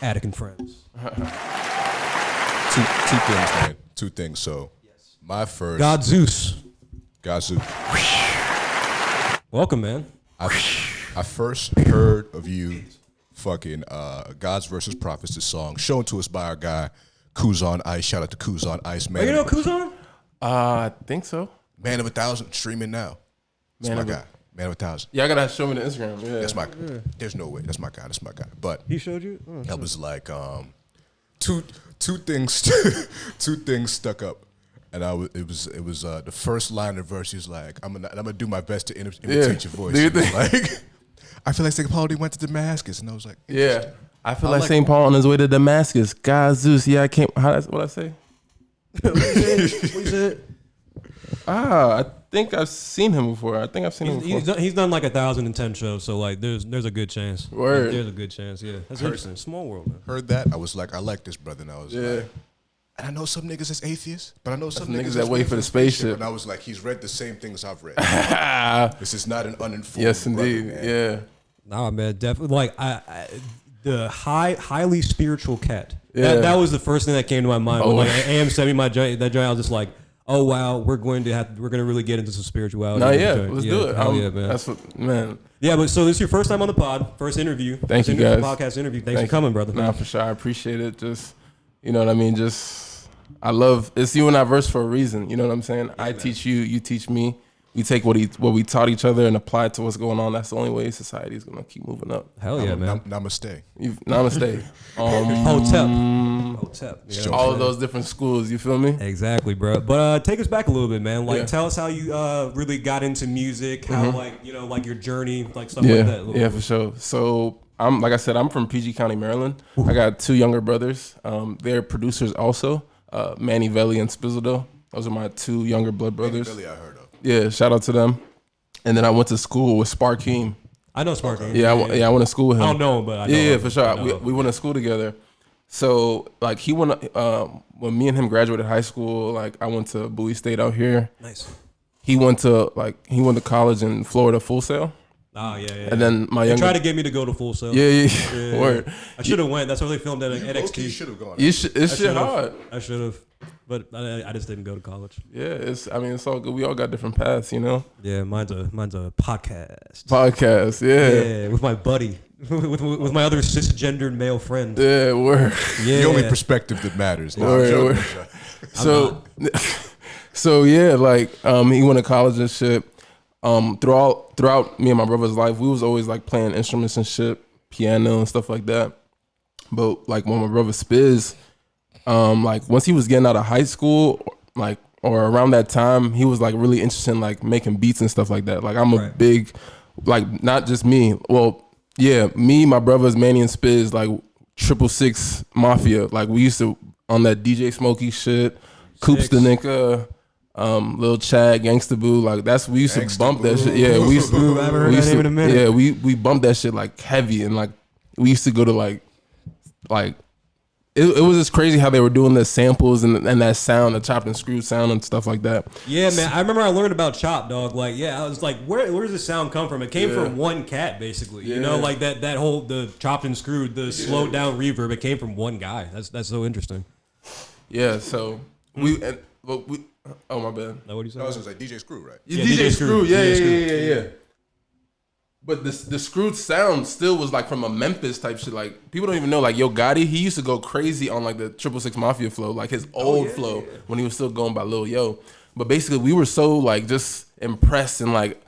Attic and Friends. Two things, man. Two things. So, my first... GodZeus. Welcome, man. I first heard of you fucking Gods versus Prophets, the song, shown to us by our guy, Kuz on Ice. Shout out to Kuz on Ice, man. Oh, you know Kuz on? I think so. Man of 1,000, streaming now. That's my guy. Man of 1,000. Yeah, I gotta show me the Instagram. Yeah. That's my guy. There's no way. That's my guy. But he showed you? That was like two things stuck up. And it was the first line of the verse. He's like, I'm gonna do my best to imitate your voice. Like, I feel like St. Paul went to Damascus, and I was like, yeah, I feel like St. Paul on his way to Damascus. GodZeus, yeah, I came. What I say? What you said? I think I've seen him before. He's done like 1,010 shows, so like there's a good chance. Word. There's a good chance. Yeah, that's interesting. Small world, man. Heard that? I was like, I like this brother, and I was like. And I know some niggas is atheists, but I know some niggas that wait for the spaceship. And I was like, he's read the same things I've read. This is not an uninformed. Yes, indeed. Brother, yeah. Nah, man, definitely. Like the highly spiritual cat. Yeah. That was the first thing that came to my mind. When, like AM sent me that joint, I was just like, oh wow, we're going to really get into some spirituality. Let's do it. Yeah, man. That's what, man. Yeah, but so this is your first time on the pod, first interview. Thank you guys. Podcast interview. Thanks for coming, brother. Nah, for sure. I appreciate it. Just, you know what I mean? I love, it's you and I verse for a reason. You know what I'm saying? Yeah, I teach you, you teach me. We take what we taught each other and apply it to what's going on. That's the only way society is going to keep moving up. Hell yeah, man. Namaste. Namaste. Hotep. Yeah. All of those different schools, you feel me? Exactly, bro. But take us back a little bit, man. Like, tell us how you really got into music, how, like your journey, like stuff like that. Yeah, for sure. So, like I said, I'm from PG County, Maryland. I got two younger brothers. They're producers also. Manny Velli and Spizzledo. Those are my two younger blood brothers. Manny Velli I heard of. Yeah, shout out to them. And then I went to school with Sparkeem. I know Sparkeem. Yeah, I went to school with him. I don't know him, but I know him. For sure. We went to school together. So, like, he went, when me and him graduated high school, like, I went to Bowie State out here. Nice. He went to college in Florida, Full Sail. Oh, yeah. And then they tried to get me to go to Full Sail. Yeah. Word. I should have went. That's where they filmed at NXT. You should have gone. It's shit hard. I should have. But I just didn't go to college. Yeah, it's all good. We all got different paths, you know? Yeah, mine's a podcast. Podcast, yeah. Yeah, with my buddy. with my other cisgendered male friend. Yeah, word. Yeah. The only perspective that matters. Word. So yeah, like he went to college and shit. Throughout me and my brother's life, we was always like playing instruments and shit, piano and stuff like that. But like when my brother Spiz, like once he was getting out of high school, like or around that time, he was like really interested in like making beats and stuff like that. Like I'm a big, like not just me. Well, yeah, me, my brothers Manny and Spiz, like 666 Mafia. Like we used to on that DJ Smokey shit, Coops the Nigga. Lil Chad, Gangsta Boo, like we used to bump that shit. Yeah, we used to. I haven't heard that name in a minute. Yeah, we bumped that shit like heavy, and like we used to go to like it was just crazy how they were doing the samples and that sound, the chopped and screwed sound and stuff like that. Yeah, man, I remember I learned about chop, dog. Like, yeah, I was like, where does this sound come from? It came from one cat, basically. You know, like that whole the chopped and screwed, the slowed down reverb. It came from one guy. That's so interesting. Yeah, so we. Oh, my bad. What do you say? I was gonna say DJ Screw, right? Yeah, DJ Screw. Yeah. But the screwed sound still was like from a Memphis type shit. Like people don't even know. Like Yo Gotti, he used to go crazy on like the 666 Mafia flow, like his old flow when he was still going by Lil Yo. But basically, we were so like just impressed and like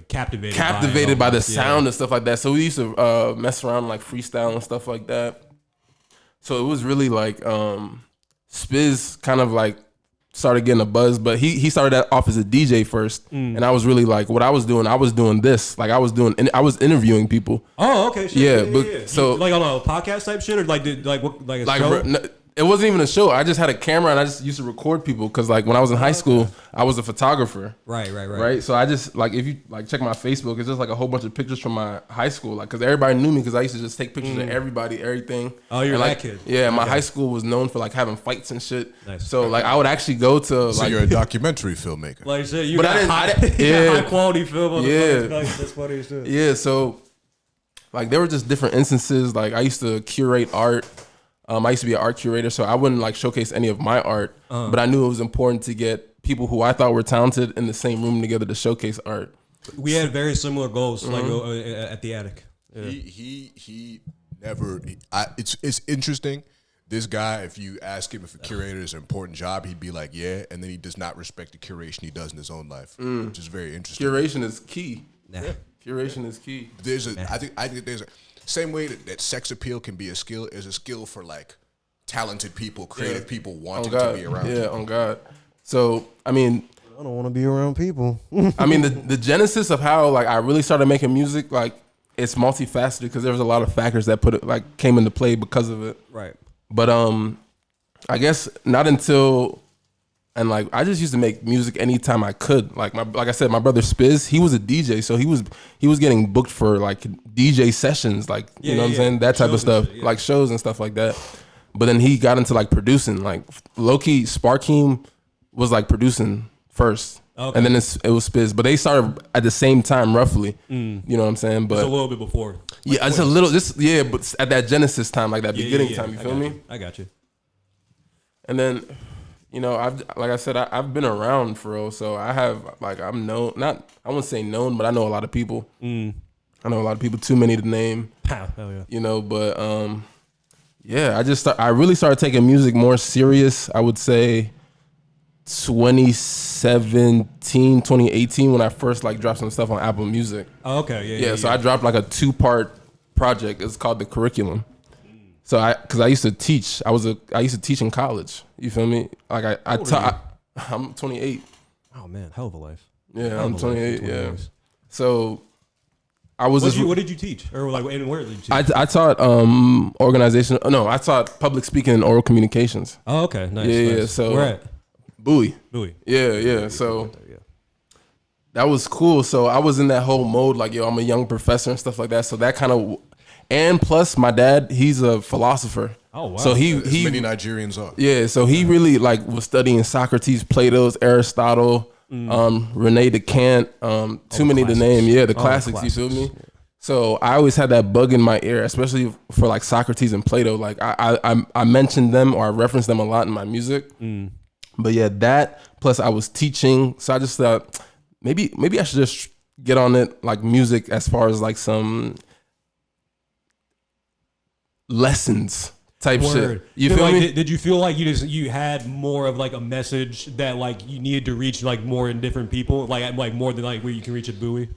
captivated by the sound and stuff like that. So we used to mess around like freestyle and stuff like that. So it was really like Spiz kind of like started getting a buzz, but he started that off as a DJ first, and I was really like, what I was doing this, like I was interviewing people. Oh, okay, shit. Yeah. So like on a podcast type shit, or like a show? It wasn't even a show. I just had a camera and I just used to record people because like when I was in high school, I was a photographer. Right. So I just like if you like check my Facebook, it's just like a whole bunch of pictures from my high school, like because everybody knew me because I used to just take pictures of everybody, everything. Oh, you're like, that kid. Yeah, my high school was known for like having fights and shit. Nice. So like I would actually go to So like you're a documentary filmmaker. Like shit, you But got I didn't- high quality film. On Yeah. the that's funny as shit. Yeah, so like there were just different instances. Like I used to curate art. I used to be an art curator, so I wouldn't like showcase any of my art, but I knew it was important to get people who I thought were talented in the same room together to showcase art. We had very similar goals, like at the attic. Yeah. He never. It's interesting. This guy, if you ask him if a curator is an important job, he'd be like, yeah, and then he does not respect the curation he does in his own life, which is very interesting. Curation is key. Nah. Yeah. Curation is key. I think there's a same way that sex appeal can be a skill is a skill for like talented people, creative people wanting to be around. Yeah, on God. So I mean, I don't want to be around people. I mean, the genesis of how like I really started making music, like it's multifaceted because there was a lot of factors that came into play because of it. Right. But I guess not until, and like I just used to make music anytime I could. Like I said, my brother Spiz, he was a DJ, so he was getting booked for like DJ sessions, like you know what I'm saying, that type of stuff, like shows and stuff like that. But then he got into like producing, like low-key Sparkeem was like producing first. Okay. And then it was Spiz, but they started at the same time, roughly. You know what I'm saying? But just a little bit before. Yeah, it's a little. But at that genesis time, like that beginning time. You feel me? I got you. And then, you know, I've been around for real, so I have like I'm known. Not I wouldn't say known, but I know a lot of people. I know a lot of people. Too many to name. Hell yeah. You know, but yeah, I really started taking music more serious. I would say 2017, 2018 when I first like dropped some stuff on Apple Music. Oh, okay. Yeah. So I dropped like a 2-part project. It's called The Curriculum. So because I used to teach. I used to teach in college. You feel me? Like I taught. I'm 28. Oh man, hell of a life. Yeah, I'm 28. Yeah. So I was. What did you teach, or like, and where did you teach? I taught organization. No, I taught public speaking and oral communications. Oh, okay, nice. Yeah. So where at? Bowie. Yeah. So that was cool. So I was in that whole mode, like, yo, I'm a young professor and stuff like that. So that kind of, and plus my dad, he's a philosopher. Oh wow. So he many Nigerians are. Yeah. So he really like was studying Socrates, Plato's, Aristotle, Rene Descartes, too many to name. Yeah, the classics. You feel me? Yeah. So I always had that bug in my ear, especially for like Socrates and Plato. Like I mentioned them or I referenced them a lot in my music. But yeah, that plus I was teaching, so I just thought maybe I should just get on it like music as far as like some lessons type shit. You feel me? Did you feel like you had more of like a message that like you needed to reach like more in different people, like more than like where you can reach at Bowie?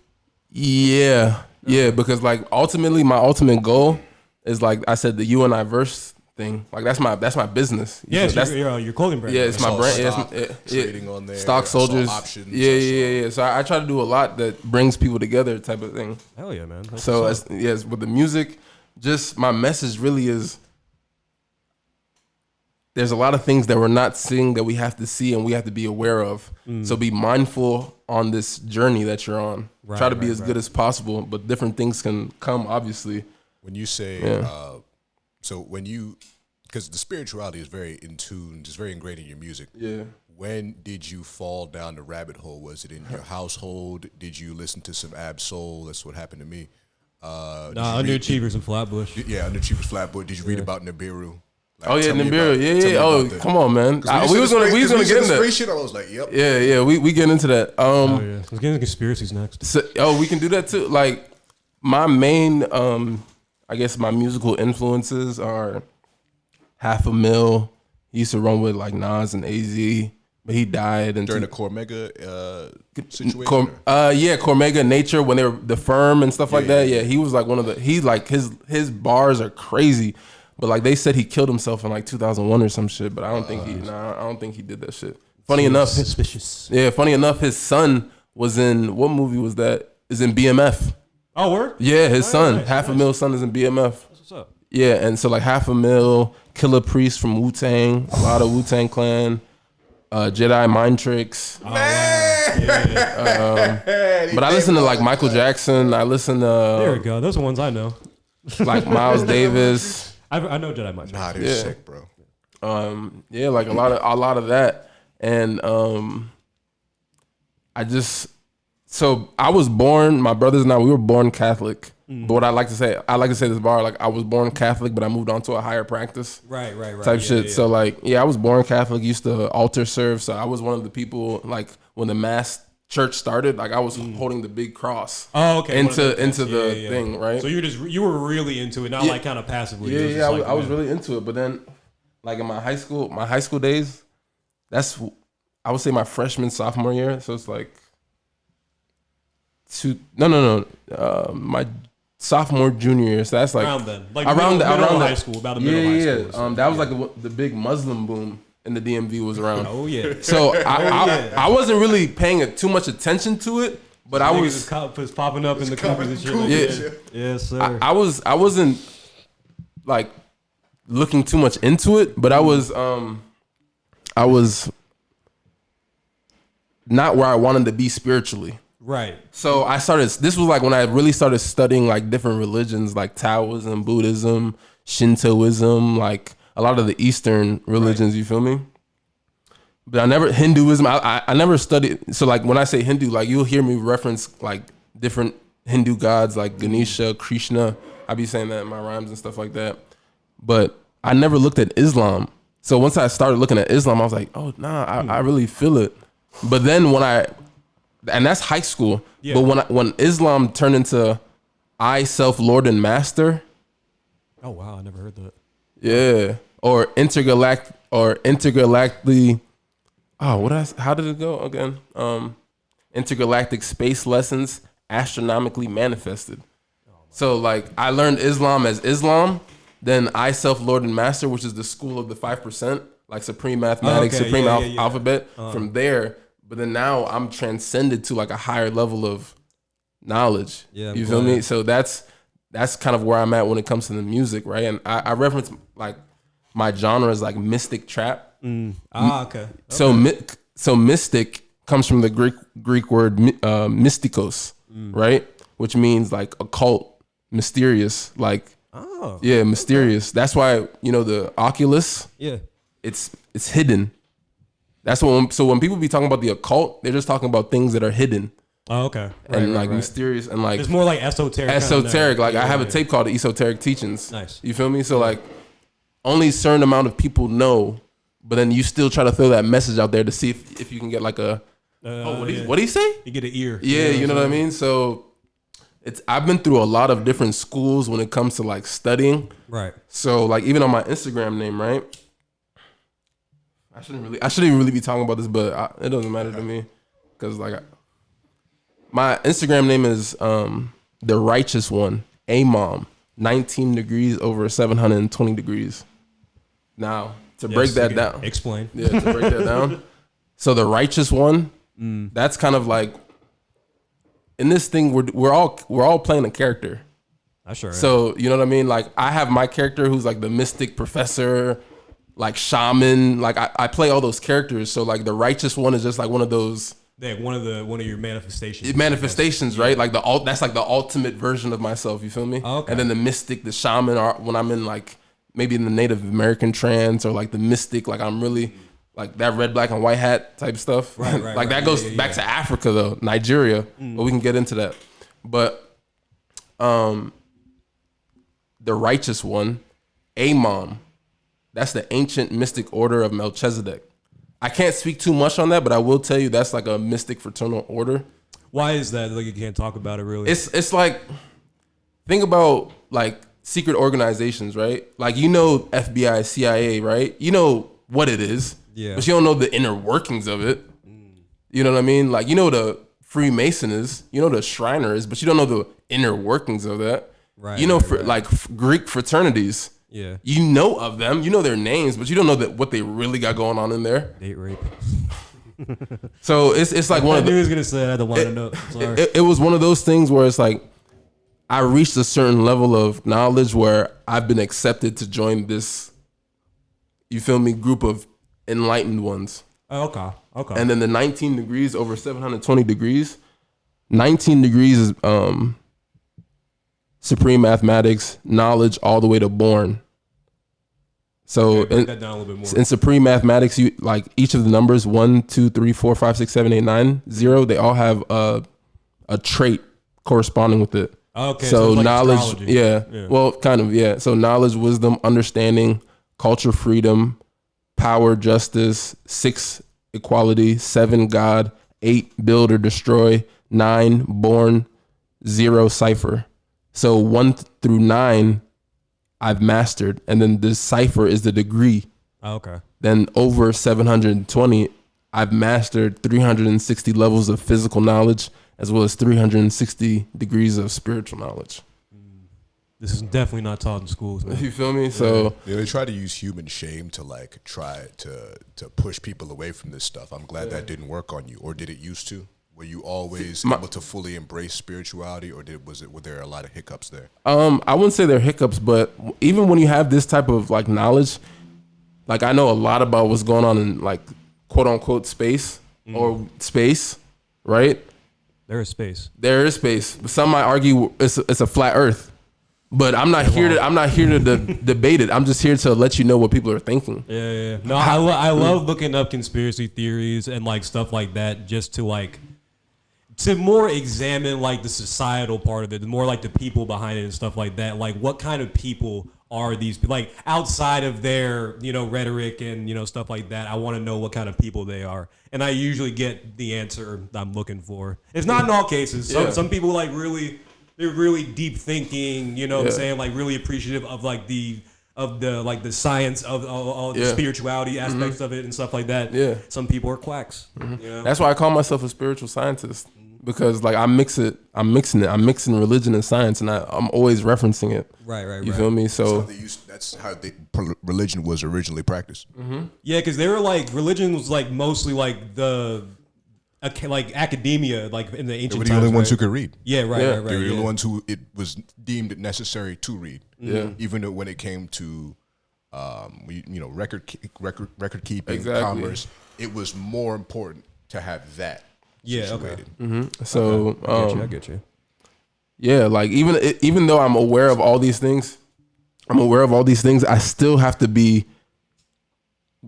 Yeah, because like ultimately my ultimate goal is like I said the you and I verse thing. Like that's my business. Yeah, that's your clothing brand. Yeah, it's my brand. Trading on there. Stock soldiers. Options. Yeah. So I try to do a lot that brings people together, type of thing. Hell yeah, man. That's so with the music, just my message really is. There's a lot of things that we're not seeing that we have to see and we have to be aware of. So be mindful on this journey that you're on. Try to be as good as possible, but different things can come, obviously. When you say, so when you, because the spirituality is very in tune, just very ingrained in your music. Yeah. When did you fall down the rabbit hole? Was it in your household? Did you listen to some Ab Soul? That's what happened to me. Underachievers and Flatbush. Yeah, Underachievers, Flatbush. Did you read about Nibiru? Like, Nibiru. Yeah. Oh, come on, man. We was gonna get into that. I was like, yep. Yeah. We get into that. Let's get into conspiracies next. So, we can do that too. Like my main, I guess my musical influences are Half a Mil. He used to run with like Nas and AZ, but he died during the Cormega situation. Cormega, Nature, when they were the Firm and stuff like that. Yeah, he was like one of the. He like his bars are crazy. But like they said, he killed himself in like 2001 or some shit. But I don't think I don't think he did that shit. Funny enough, suspicious. Yeah, funny enough, his son was in what movie was that? Is in BMF. Oh, word? Yeah, his son, Half a Mil son, is in BMF. What's up? Yeah, and so like Half a Mil, Killer Priest from Wu-Tang, a lot of Wu-Tang Clan, Jedi Mind Tricks. Oh, man. But I listen to like Michael Jackson. I listen to. There we go. Those are ones I know. Like Miles Davis. I know Jedi Mind Tricks. Nah, they're sick, bro. Like a lot of that, and I just So I was born. My brothers and I, we were born Catholic. But what I like to say this bar, like I was born Catholic, but I moved on to a higher practice. Right. Type shit. Yeah. So like, I was born Catholic, used to altar serve. So I was one of the people, like when the mass church started, like I was holding the big cross. Oh, okay. Into the thing, right? So you were really into it, not like kind of passively. Yeah, I was really into it. But then, like in my high school days, I would say my freshman, sophomore year. So it's like my sophomore, junior year. So that's like around then, like around high school, about the middle of high school. So, that was like the big Muslim boom in the DMV was around. Oh yeah. So I wasn't really paying too much attention to it, but I was popping up in the cookies and shit. Yes, sir. I wasn't like looking too much into it, but I was not where I wanted to be spiritually. Right. So this was like when I really started studying like different religions, like Taoism, Buddhism, Shintoism, like a lot of the Eastern religions, you feel me? But Hinduism, I never studied. So like when I say Hindu, like you'll hear me reference like different Hindu gods like Ganesha, Krishna. I be saying that in my rhymes and stuff like that. But I never looked at Islam. So once I started looking at Islam, I was like, oh, nah, I really feel it. But then and that's high school. Yeah. But when Islam turned into I, self, Lord, and Master. Oh wow, I never heard that. Yeah, or intergalactically. Oh, how did it go again? Intergalactic space lessons, astronomically manifested. So like I learned Islam as Islam, then I, self, Lord, and Master, which is the school of the 5%, like supreme mathematics, supreme alphabet. From there. But then now I'm transcended to like a higher level of knowledge. Yeah, you feel me? So that's kind of where I'm at when it comes to the music, right? And I reference like my genre is like mystic trap. Okay. So mystic comes from the Greek word mystikos, right? Which means like occult, mysterious, like mysterious. That's why the Oculus. Yeah, it's hidden. That's what. So when people be talking about the occult, they're just talking about things that are hidden. Oh, okay. And mysterious and like it's more like esoteric. Like I have a tape called Esoteric Teachings. Nice. You feel me? So like only a certain amount of people know, but then you still try to throw that message out there to see if you can get like a what do you say? You get an ear. Yeah, you know what I mean? So I've been through a lot of different schools when it comes to like studying. Right. So like even on my Instagram name, right? I shouldn't really be talking about this, but it doesn't matter to me because like my Instagram name is the righteous one, Amom, 19 degrees over 720 degrees. Now to break that down, explain. Yeah, to break that down. So the righteous one, that's kind of like in this thing we're all playing a character. Sure. So you know what I mean? Like I have my character who's like the mystic professor. Like shaman, like I play all those characters. So like the righteous one is just like one of those. Yeah, one of your manifestations. Manifestations, right? Like that's like the ultimate version of myself. You feel me? Oh, okay. And then the mystic, the shaman, are when I'm in like maybe in the Native American trance or like the mystic, like I'm really like that red, black, and white hat type stuff. Right. Like that goes back to Africa though, Nigeria. But we can get into that. But the righteous one, Amon. That's the ancient mystic order of Melchizedek. I can't speak too much on that, but I will tell you that's like a mystic fraternal order. Why is that? Like you can't talk about it really. It's like think about like secret organizations, right? Like FBI, CIA, right? You know what it is, but you don't know the inner workings of it. You know what I mean? Like the Freemason is, the Shriner is, but you don't know the inner workings of that. Right. Like Greek fraternities. Yeah, you know of them, you know their names, but you don't know what they really got going on in there. Date rape. So it's like one of I knew he was gonna say I had to line it up. Sorry. It was one of those things where it's like I reached a certain level of knowledge where I've been accepted to join this, you feel me, group of enlightened ones. Oh, okay. And then the 19 degrees over 720 degrees, 19 degrees is supreme mathematics, knowledge all the way to born. So break that down a little bit more. In supreme mathematics, you like each of the numbers 1, 2, 3, 4, 5, 6, 7, 8, 9, 0. They all have a trait corresponding with it. Okay, so like knowledge, astrology. yeah. Well, kind of, yeah. So knowledge, wisdom, understanding, culture, freedom, power, justice, 6, equality, 7, God, 8, build or destroy, 9, born, 0, cipher. So 1 through 9, I've mastered, and then the cipher is the degree. Okay. Then over 720, I've mastered 360 levels of physical knowledge, as well as 360 degrees of spiritual knowledge. This is definitely not taught in schools, man. You feel me? Yeah. So they try to use human shame to like try to push people away from this stuff. I'm glad that didn't work on you, or did it used to? Were you always able to fully embrace spirituality, or were there a lot of hiccups there? I wouldn't say there are hiccups, but even when you have this type of like knowledge, like I know a lot about what's going on in like quote unquote space or space, right? There is space. There is space. Some might argue it's a flat Earth, but I'm not here to debate it. I'm just here to let you know what people are thinking. Yeah. No, I love looking up conspiracy theories and like stuff like that, just to like to more examine like the societal part of it, more like the people behind it and stuff like that. Like what kind of people are these, like outside of their, rhetoric and, stuff like that. I want to know what kind of people they are. And I usually get the answer I'm looking for. It's not in all cases. Some people like they're really deep thinking, what I'm saying? Like really appreciative of like the science of the spirituality aspects of it and stuff like that. Yeah. Some people are quacks. That's why I call myself a spiritual scientist. Because like I'm mixing religion and science, and I'm always referencing it. Right. You feel me? So that's how religion was originally practiced. Mm-hmm. Yeah, because they were like religion was like mostly like like academia, like in the ancient times. They were the only ones who could read. Yeah, right. They were the only ones who it was deemed necessary to read. Yeah. Even though when it came to, record keeping, exactly. commerce, it was more important to have that. Yeah. situated. Okay. Mm-hmm. So I get you. Yeah, like even though I'm aware of all these things, I still have to be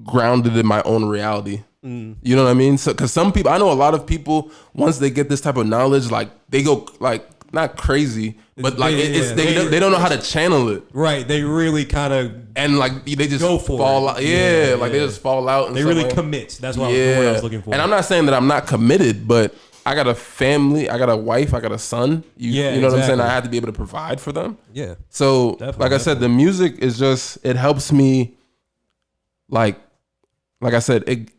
grounded in my own reality. You know what I mean? So, because some people, I know a lot of people, once they get this type of knowledge, like they go like not crazy, but like they don't know how to channel it. Right. They really kind of and like they just go for fall it. out. Yeah, like they just fall out. And they really commit. That's what I was looking for. And I'm not saying that I'm not committed, but I got a family, I got a wife, I got a son. You know what I'm saying? I have to be able to provide for them. Yeah. So like I said, the music is just, it helps me like I said,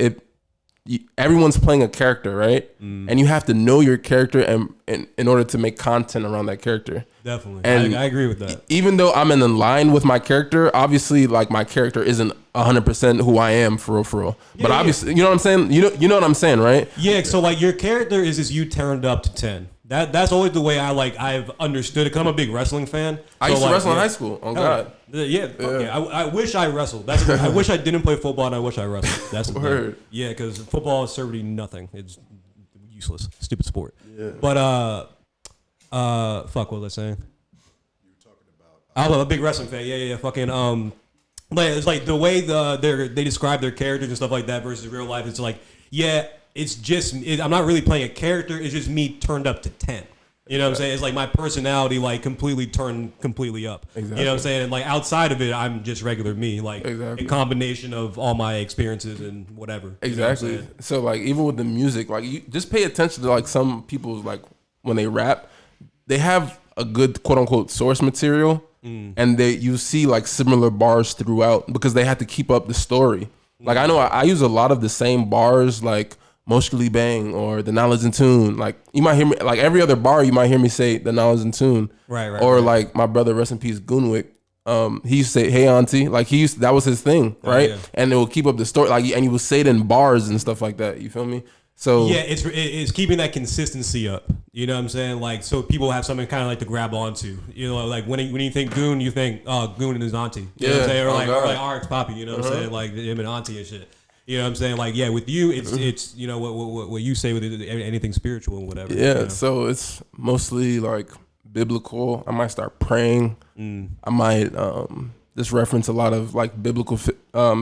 everyone's playing a character, right? And you have to know your character and in order to make content around that character. Definitely. And I agree with that. Even though I'm in line with my character, obviously like my character isn't 100% who I am for real. But obviously, you know what I'm saying? You know what I'm saying, right? Yeah, so like your character is just you turned up to 10. That's always the way I've understood it, because I'm a big wrestling fan. I used to wrestle in high school. Oh God. Yeah. I wish I wrestled. I wish I didn't play football, and I wish I wrestled. That's the Word. thing. Yeah, because football is served nothing. It's useless, stupid sport. Yeah. But fuck, what was I saying? You were talking about. I'm a big wrestling fan. Yeah. Fucking like it's like the way they describe their characters and stuff like that versus real life. It's like it's just I'm not really playing a character. It's just me turned up to 10. You know what I'm saying? It's like my personality like turned completely up. Exactly. You know what I'm saying? And like outside of it, I'm just regular me. Like a combination of all my experiences and whatever. Exactly. You know So like even with the music, like you just pay attention to like some people's like when they rap, they have a good quote unquote source material, and you see like similar bars throughout because they had to keep up the story. Like I know I use a lot of the same bars like Moshkili Bang or the Knowledge in Tune. Like you might hear me like every other bar you might hear me say the Knowledge in Tune. Right. Or like my brother, rest in peace, Goonwick. He used to say, "Hey auntie," like that was his thing, right? Yeah. And it will keep up the story, like, and he would say it in bars and stuff like that. You feel me? So yeah, it's keeping that consistency up. You know what I'm saying? Like so people have something kind of like to grab onto. You know, like when you think Goon, you think Goon and his auntie. You know what I'm saying? Or like RX Poppy. You know what I'm saying? Like him and auntie and shit. You know what I'm saying? Like, yeah, with you, it's you know, what you say with anything spiritual and whatever. Yeah, you know? So it's mostly like biblical. I might start praying. I might just reference a lot of like biblical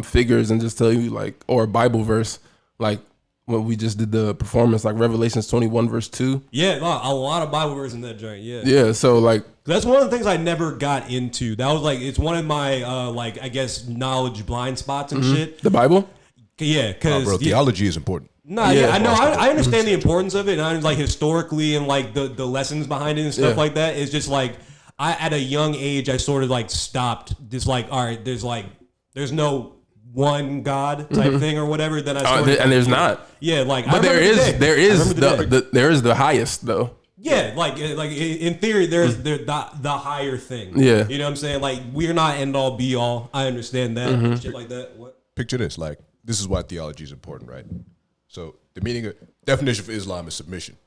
figures and just tell you like, or a Bible verse, like when we just did the performance, like Revelations 21 verse 2. Yeah, a lot of Bible verses in that joint. Yeah. Yeah. So like that's one of the things I never got into. That was like it's one of my like I guess knowledge blind spots and shit. The Bible. Yeah, because theology is important. No, I know. I understand the importance of it, and I'm like historically and like the lessons behind it and stuff like that. It's just like at a young age, I sort of like stopped. Just like, all right, there's no one God type thing or whatever. Then I started, and there's not. Yeah, like but there is the highest though. Yeah, like in theory, there's the higher thing. Yeah, you know what I'm saying. Like we're not end all be all. I understand that shit like that. What? Picture this, like. This is why theology is important, right? So the definition of Islam is submission.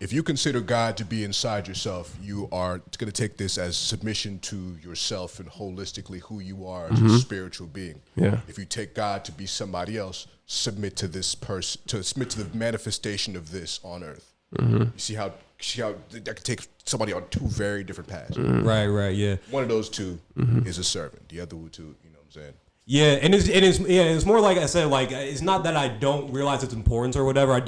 If you consider God to be inside yourself, you are going to take this as submission to yourself and holistically who you are as a spiritual being. Yeah. If you take God to be somebody else, submit to this person, to submit to the manifestation of this on earth. You see how that could take somebody on two very different paths. Right, yeah. One of those two is a servant. The other two, you know what I'm saying? Yeah, and it's more like I said, like it's not that I don't realize its importance or whatever. I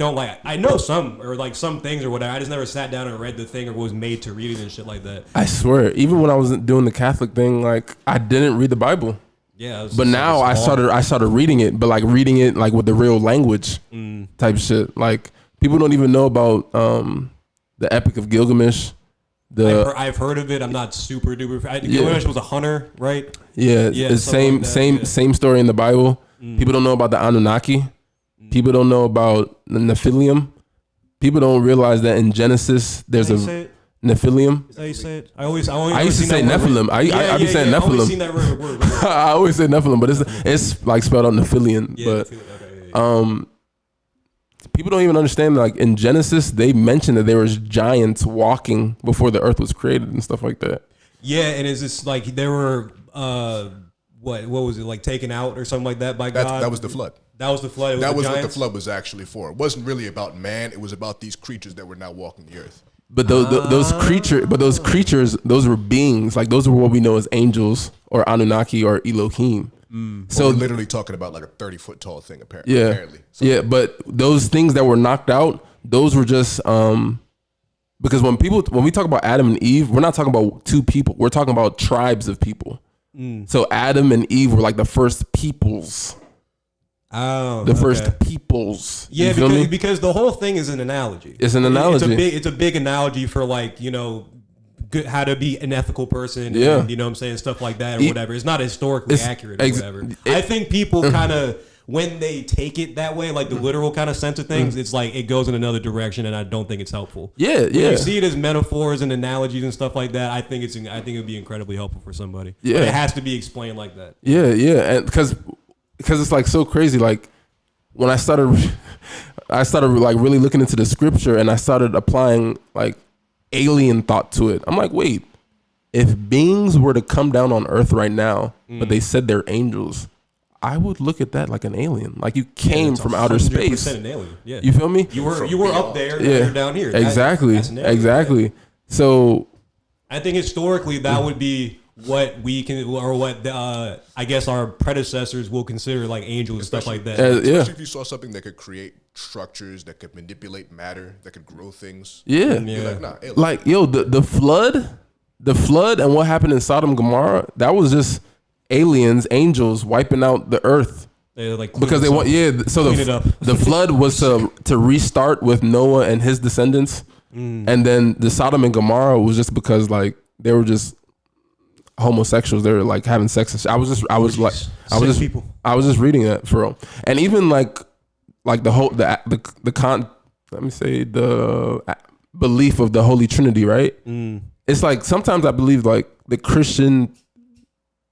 know some or like some things or whatever. I just never sat down and read the thing or was made to read it and shit like that. I swear, even when I was doing the Catholic thing, like I didn't read the Bible. Yeah, but now I started reading it, but like reading it like with the real language type shit. Like people don't even know about the Epic of Gilgamesh. I've heard of it. I'm not super duper. Gilgamesh was a hunter, right? Yeah. The same story in the Bible. People don't know about the Anunnaki. People don't know about the Nephilim. People don't realize that in Genesis there's a Nephilim. Is that how you say it? I used to say Nephilim. I be saying Nephilim. Always seen that word. I always say Nephilim, but it's like spelled out Nephilian. Yeah, but people don't even understand, like in Genesis, they mentioned that there was giants walking before the earth was created and stuff like that. Yeah, and it's just like they were, what was it, like taken out or something like that by God? That was the flood. That was the flood. That was what the flood was actually for. It wasn't really about man. It was about these creatures that were now walking the earth. But those creatures, those were beings. Like those were what we know as angels or Anunnaki or Elohim. So we're literally talking about like a 30-foot tall thing, apparently. Yeah, apparently. So, yeah. But those things that were knocked out, those were just because when we talk about Adam and Eve, we're not talking about two people. We're talking about tribes of people. So Adam and Eve were like the first peoples. Oh, the first peoples. Yeah, because the whole thing is an analogy. It's an analogy. It's a big analogy for like, you know, how to be an ethical person. Yeah. And, you know what I'm saying? Stuff like that or whatever. It's not historically accurate or whatever. I think people kind of, when they take it that way, like the literal kind of sense of things, it's like it goes in another direction, and I don't think it's helpful. Yeah, when you see it as metaphors and analogies and stuff like that, I think it would be incredibly helpful for somebody. Yeah. But it has to be explained like that. Yeah, and because it's like so crazy. Like when I started like really looking into the scripture, and I started applying like alien thought to it. I'm like, wait, if beings were to come down on earth right now, but they said they're angels, I would look at that like an alien. Like you came from outer space. An alien. Yeah. You feel me? You were up there, you're down here. Exactly. Exactly. Yeah. So I think historically that would be what we can, or what I guess our predecessors will consider like angels and stuff like that. Especially if you saw something that could create structures, that could manipulate matter, that could grow things. Yeah. Like, nah, alien. Like yo, the flood and what happened in Sodom and Gomorrah, that was just angels wiping out the earth. Because they want so the flood was to restart with Noah and his descendants, and then the Sodom and Gomorrah was just because like they were just homosexuals. They were like having sex and shit. I was just reading that for real. And even like the whole the belief of the Holy Trinity, right? It's like sometimes I believe like the Christian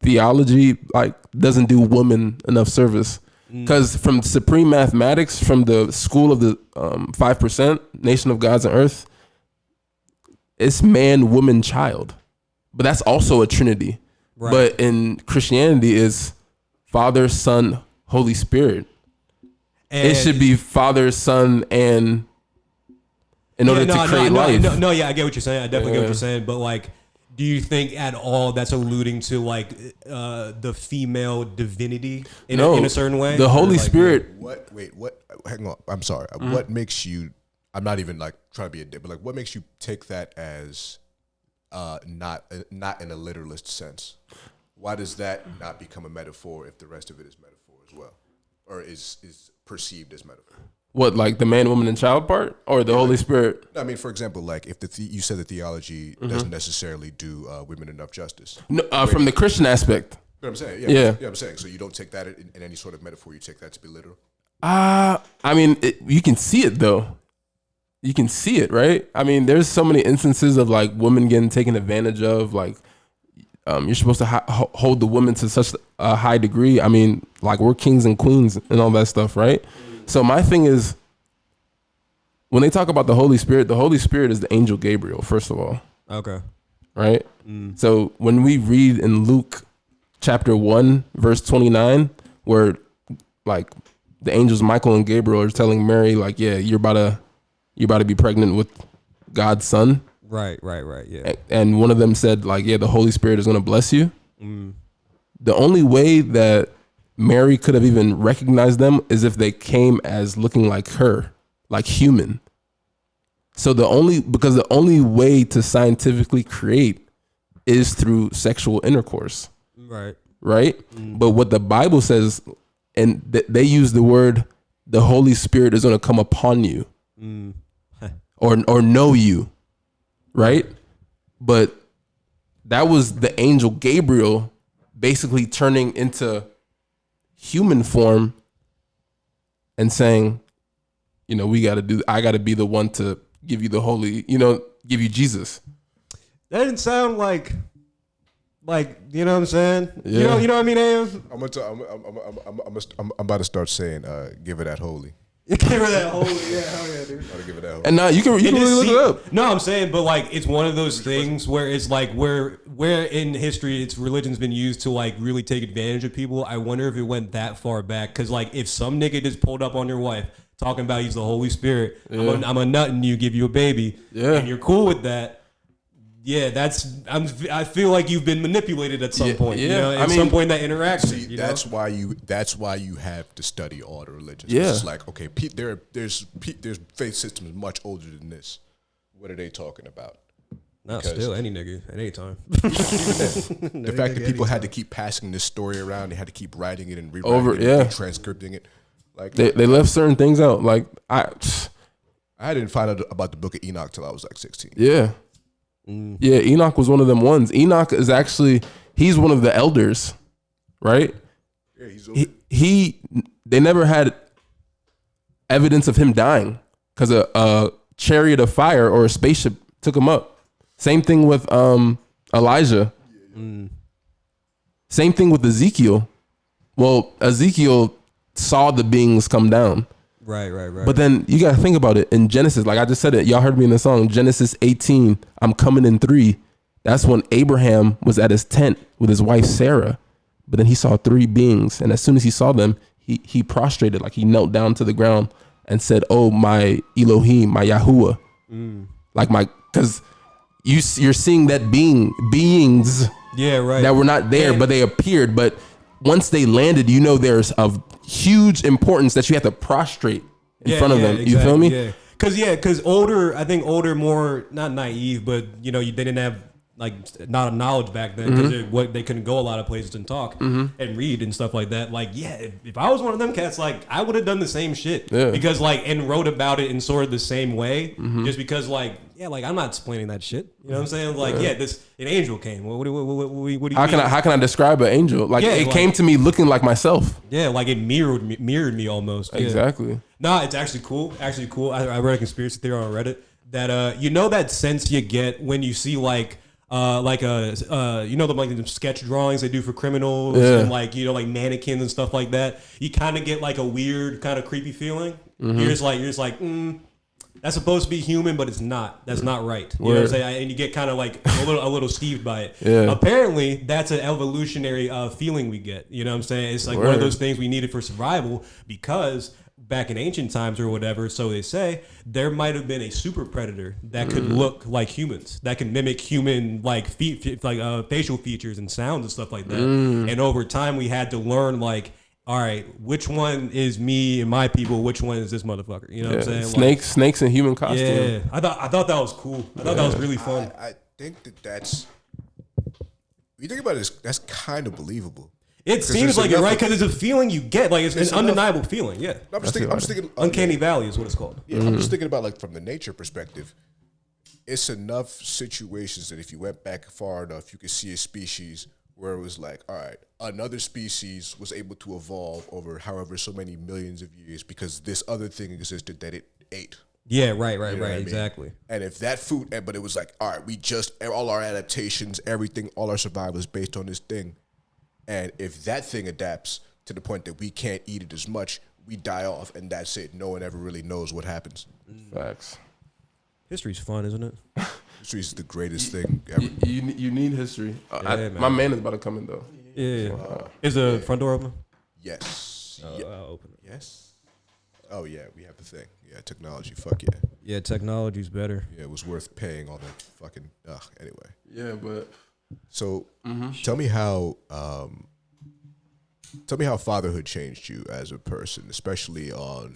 theology like doesn't do women enough service, because from supreme mathematics, from the school of the 5%, nation of gods and earth, it's man, woman, child, but that's also a trinity. Right. But in Christianity is Father, Son, Holy Spirit. And it should be Father, Son, and in order to create life. I get what you're saying. I definitely get what you're saying, but like Do you think at all that's alluding to like the female divinity in a certain way? The Holy Spirit. What? Hang on. I'm sorry. What makes you? I'm not even like trying to be a dick, but like, what makes you take that as not in a literalist sense? Why does that not become a metaphor if the rest of it is metaphor as well, or is perceived as metaphor? What, like the man, woman, and child part, or the Holy Spirit? I mean, for example, like if you said the theology doesn't necessarily do women enough justice. No, from the Christian aspect. You know what I'm saying? Yeah, I'm saying. So you don't take that in any sort of metaphor. You take that to be literal. I mean, you can see it though. You can see it, right? I mean, there's so many instances of like women getting taken advantage of. Like, you're supposed to hold the woman to such a high degree. I mean, like we're kings and queens and all that stuff, right? So my thing is, when they talk about the Holy Spirit is the angel Gabriel, first of all. Okay. Right? So when we read in Luke chapter 1, verse 29, where like the angels Michael and Gabriel are telling Mary, like, yeah, you're about to be pregnant with God's son. Right, yeah. And one of them said, like, yeah, the Holy Spirit is going to bless you. The only way that Mary could have even recognized them is if they came as looking like her, like human. So the only way to scientifically create is through sexual intercourse. Right? But what the Bible says, and they use the word, the Holy Spirit is going to come upon you or know you. Right? But that was the angel Gabriel basically turning into human form and saying, you know, I got to be the one to give you the holy, give you Jesus. That didn't sound like, you know what I'm saying? Yeah. You know what I mean, Am? I'm about to start saying, give her that holy. Give her that holy, yeah, hell yeah, dude. I'll give her that holy. And now you can really look it up. No, I'm saying, but like, it's one of those things where it's like, where in history, religion's been used to like really take advantage of people. I wonder if it went that far back, because like, if some nigga just pulled up on your wife talking about he's the Holy Spirit, I'm a nut and you give you a baby, and you're cool with that. Yeah, I feel like you've been manipulated at some point. Yeah, at some point in that interaction. See, that's why you have to study all the religions. Yeah, it's like, okay, there's faith systems much older than this. What are they talking about? Not still any nigga at any time. The fact that people had to keep passing this story around, they had to keep writing it and rewriting it, and transcripting it. Like they left certain things out. Like I didn't find out about the Book of Enoch till I was like 16. Yeah. Yeah, Enoch was one of them ones. Enoch is actually, he's one of the elders, right? Yeah, they never had evidence of him dying because a chariot of fire or a spaceship took him up. Same thing with Elijah. Same thing with Ezekiel. Well, Ezekiel saw the beings come down. Right. But then you got to think about it. In Genesis, like I just said it, y'all heard me in the song, Genesis 18, I'm coming in 3. That's when Abraham was at his tent with his wife, Sarah. But then he saw 3 beings. And as soon as he saw them, he prostrated, like he knelt down to the ground and said, oh, my Elohim, my Yahuwah. Like because you're seeing that beings that were not there, but they appeared. But once they landed, there's a huge importance that you have to prostrate in front of them. Exactly, you feel me? Because older, more not naive, but they didn't have like not a knowledge back then because they couldn't go a lot of places and talk and read and stuff like that. Like, if I was one of them cats, like I would have done the same shit because and wrote about it in sort of the same way, just because I'm not explaining that shit. You know what I'm saying? Like, an angel came. What do you mean? How can I describe an angel? Like, it came to me looking like myself. Yeah, like it mirrored me almost. Exactly. Yeah. No, it's actually cool. I read a conspiracy theory on Reddit that that sense you get when you see the sketch drawings they do for criminals and like mannequins and stuff like that. You kind of get like a weird kind of creepy feeling. You're just like that's supposed to be human, but it's not. That's not right. You know what I'm saying? And you get kind of like a little skeeved by it. Yeah. Apparently, that's an evolutionary feeling we get. You know what I'm saying? It's like one of those things we needed for survival because back in ancient times or whatever, so they say, there might have been a super predator that could look like humans, that can mimic human like facial features and sounds and stuff like that. And over time, we had to learn like, all right, which one is me and my people? Which one is this motherfucker? You know what I'm saying? Snakes in human costume. Yeah, I thought that was cool. I thought that was really fun. I think that's. You think about it, that's kind of believable. It seems like it, right? Because it's a feeling you get. Like, it's an undeniable feeling, yeah. I'm just thinking Uncanny Valley is what it's called. Yeah, I'm just thinking about, like, from the nature perspective, it's enough situations that if you went back far enough, you could see a species where it was like, all right, another species was able to evolve over however so many millions of years because this other thing existed that it ate. Yeah, right, exactly. And if that food, but it was like, all right, all our adaptations, everything, all our survival is based on this thing. And if that thing adapts to the point that we can't eat it as much, we die off, and that's it. No one ever really knows what happens. Facts. History's fun, isn't it? History's the greatest thing ever. You need history. Man. My man is about to come in, though. Yeah. Is the front door open? Yes. I'll open it. Yes. Oh, yeah, we have the thing. Yeah, technology. Fuck yeah. Yeah, technology's better. Yeah, it was worth paying all that fucking... anyway. Yeah, but... So, tell me how fatherhood changed you as a person, especially on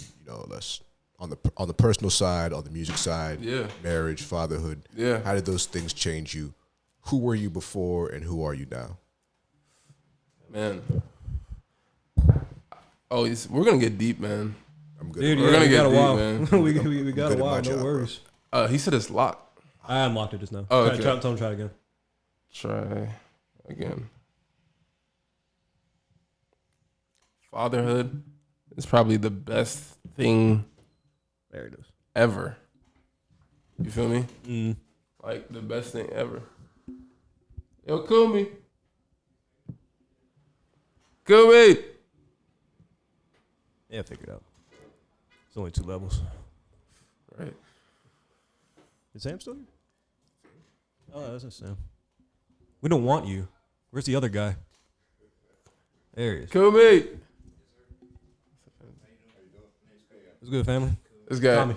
on the personal side, on the music side, marriage, fatherhood. Yeah. How did those things change you? Who were you before, and who are you now? Man. Oh, we're gonna get deep, man. I'm good. Dude, we're gonna get deep, man. we got good a at while. my No job, worries. He said it's locked. I unlocked it just now. Oh, okay. Tell him to try it again. Try again. Fatherhood is probably the best thing There it is. ever. You feel me? Like the best thing ever. Yo, Kumi. Kumi. Yeah, figure it out. It's only 2 levels. Right. Is Sam still here? Oh, that's not Sam. We don't want you. Where's the other guy? There he is. Kumi. What's good, family? This guy. Tommy.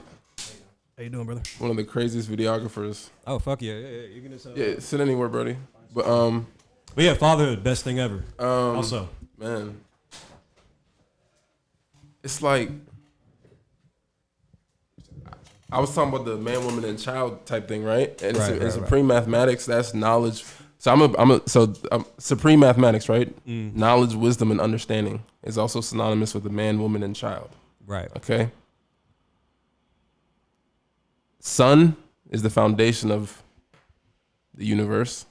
How you doing, brother? One of the craziest videographers. Oh, fuck yeah. You can just, Yeah, sit anywhere, buddy. But yeah, fatherhood, best thing ever. Also. Man. It's like I was talking about the man, woman, and child type thing, right? And in supreme mathematics, that's knowledge. So supreme mathematics, right? Knowledge, wisdom, and understanding is also synonymous with the man, woman, and child. Right. Okay. Sun is the foundation of the universe,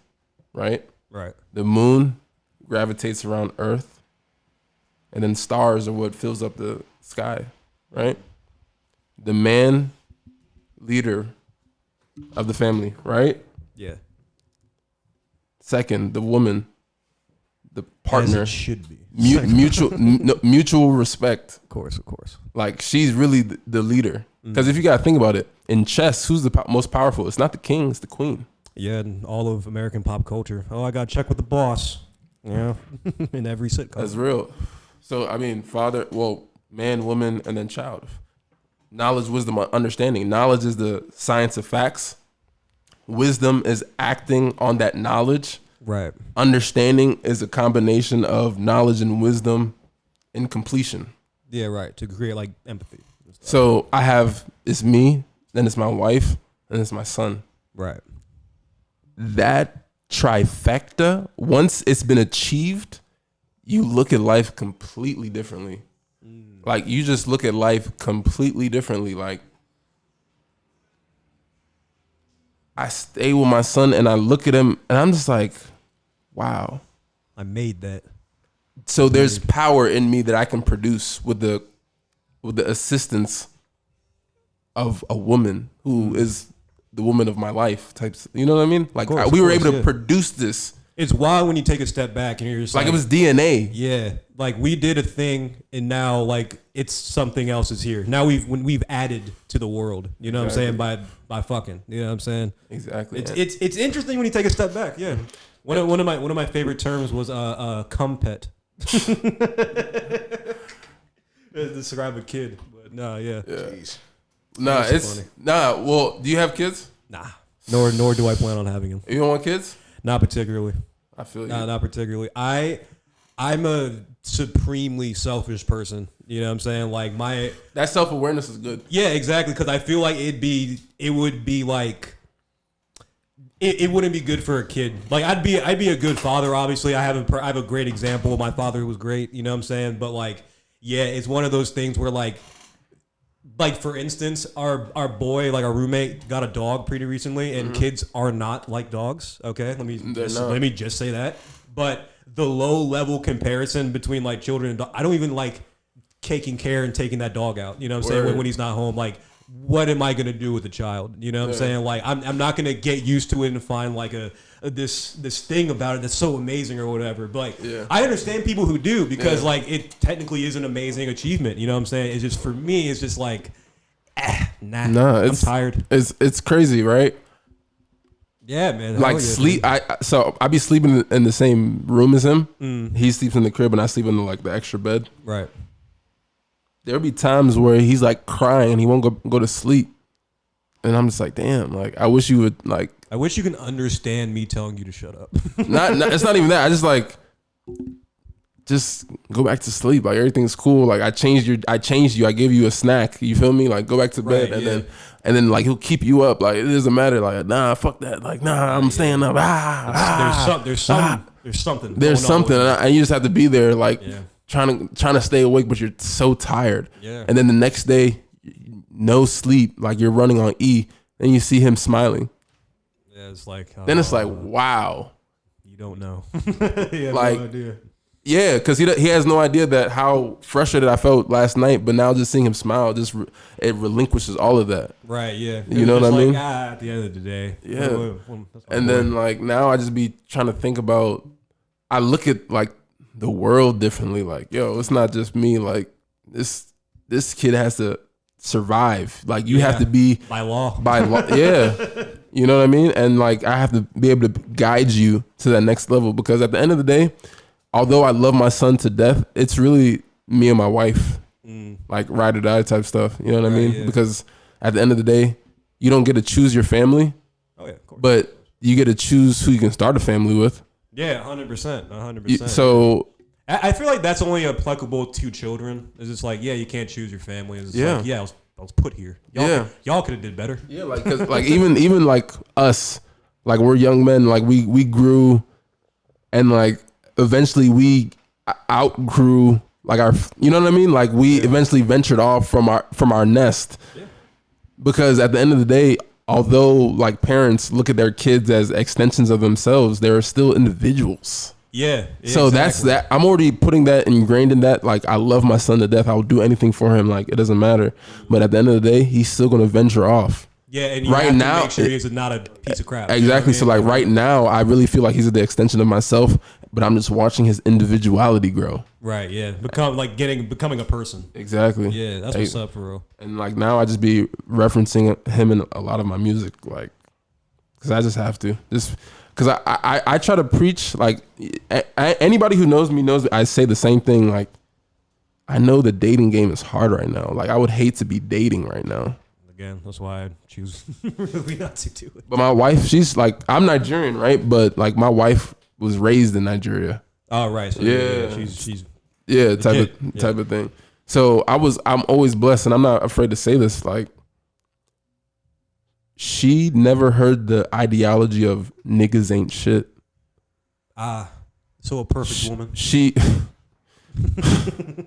right? Right. The moon gravitates around Earth, and then stars are what fills up the sky, right? The man, leader of the family, right? Yeah. Second, the woman, the partner. As it should be. Mutual respect. Of course. Like, she's really the leader. Because if you got to think about it, in chess, who's the most powerful? It's not the king, it's the queen. Yeah, and all of American pop culture. Oh, I got to check with the boss. Yeah, in every sitcom. That's real. So, I mean, man, woman, and then child. Knowledge, wisdom, understanding. Knowledge is the science of facts. Wisdom is acting on that knowledge. Right. Understanding is a combination of knowledge and wisdom in completion. Yeah, right. To create like empathy. So it's me, then it's my wife, and it's my son. Right. That trifecta, once it's been achieved, you look at life completely differently. Like, you just look at life completely differently. Like, I stay with my son and I look at him and I'm just like, wow. I made that. So there's power in me that I can produce with the assistance of a woman who is the woman of my life types. You know what I mean? Like, we were able to produce this. It's wild when you take a step back and you're just like it was DNA. Yeah, like we did a thing and now like it's something else is here. Now we've added to the world. You know what I'm saying? By fucking. You know what I'm saying? Exactly. It's interesting when you take a step back. Yeah. One of my favorite terms was cum pet. Describe a kid. But No, yeah. Jeez. Nah, That's it's funny. nah. Well, do you have kids? Nah. Nor do I plan on having them. You don't want kids? Not particularly. I feel you. Not particularly. I'm a supremely selfish person. You know what I'm saying? Like that self-awareness is good. Yeah, exactly. Because I feel like it would be like it wouldn't be good for a kid. Like I'd be a good father. Obviously, I have a great example. My father who was great. You know what I'm saying? But like, yeah, it's one of those things where like for instance, our boy, like our roommate, got a dog pretty recently, and kids are not like dogs. Okay, let me just say that. But the low level comparison between like children and dogs, I don't even like taking care and taking that dog out. You know what I'm saying? When he's not home, like, what am I gonna do with a child? You know what I'm saying? Like, I'm not gonna get used to it and find like this thing about it that's so amazing or whatever. But like, I understand people who do because like it technically is an amazing achievement. You know what I'm saying? It's just for me, it's just like, nah, I'm tired. It's crazy, right? Yeah, man. Like sleep. I be sleeping in the same room as him. He sleeps in the crib and I sleep in the extra bed. Right. There'll be times where he's like crying and he won't go to sleep. And I'm just like, damn, like I wish you would like. I wish you can understand me telling you to shut up. not it's not even that. I just like, just go back to sleep. Like everything's cool. Like I changed you. I gave you a snack. You feel me? Like go back to bed and then like he'll keep you up. Like it doesn't matter. Like nah, fuck that. Like nah, I'm staying up. There's something. There's something, and you just have to be there. Like. Yeah. Trying to stay awake, but you're so tired. Yeah. And then the next day, no sleep, like you're running on E, and you see him smiling. Yeah, it's like then it's like, wow. You don't know. You have like, no idea. Yeah, because he has no idea that how frustrated I felt last night, but now just seeing him smile, it relinquishes all of that. Right. Yeah. You know what I mean? At the end of the day. Yeah. And then like now I just be trying to think about. I look at like. The world differently, like yo, it's not just me. Like this kid has to survive. Like you have to be by law. Yeah, you know what I mean. And like I have to be able to guide you to that next level because at the end of the day, although I love my son to death, it's really me and my wife, like ride or die type stuff. You know what I mean? Yeah. Because at the end of the day, you don't get to choose your family. Oh yeah, of course. But you get to choose who you can start a family with. Yeah, 100%. So I feel like that's only applicable to children. It's just like, yeah, you can't choose your family. It's like, I was put here. Y'all could have did better. Yeah, like cause like even like us, like we're young men. Like we grew, and like eventually we outgrew like our. You know what I mean? Like we eventually ventured off from our nest, because at the end of the day. Although like parents look at their kids as extensions of themselves, they are still individuals. Yeah. So that's that. I'm already putting that ingrained in that. Like I love my son to death. I will do anything for him. Like it doesn't matter. But at the end of the day, he's still gonna venture off. Yeah, and you right have now, to make sure he's not a piece of crap. Exactly. You know what I mean? So like right now, I really feel like he's the extension of myself. But I'm just watching his individuality grow. Right. Yeah. Becoming a person. Exactly. Yeah. That's what's up for real. And like now, I just be referencing him in a lot of my music, like, because I just have to, just because I try to preach. Like anybody who knows me knows I say the same thing. Like I know the dating game is hard right now. Like I would hate to be dating right now. Again, that's why I choose really not to do it. But my wife, she's like, I'm Nigerian, right? But like my wife was raised in Nigeria. Oh, right. So she's type of thing. So I'm always blessed, and I'm not afraid to say this. Like, she never heard the ideology of niggas ain't shit. So a perfect woman. She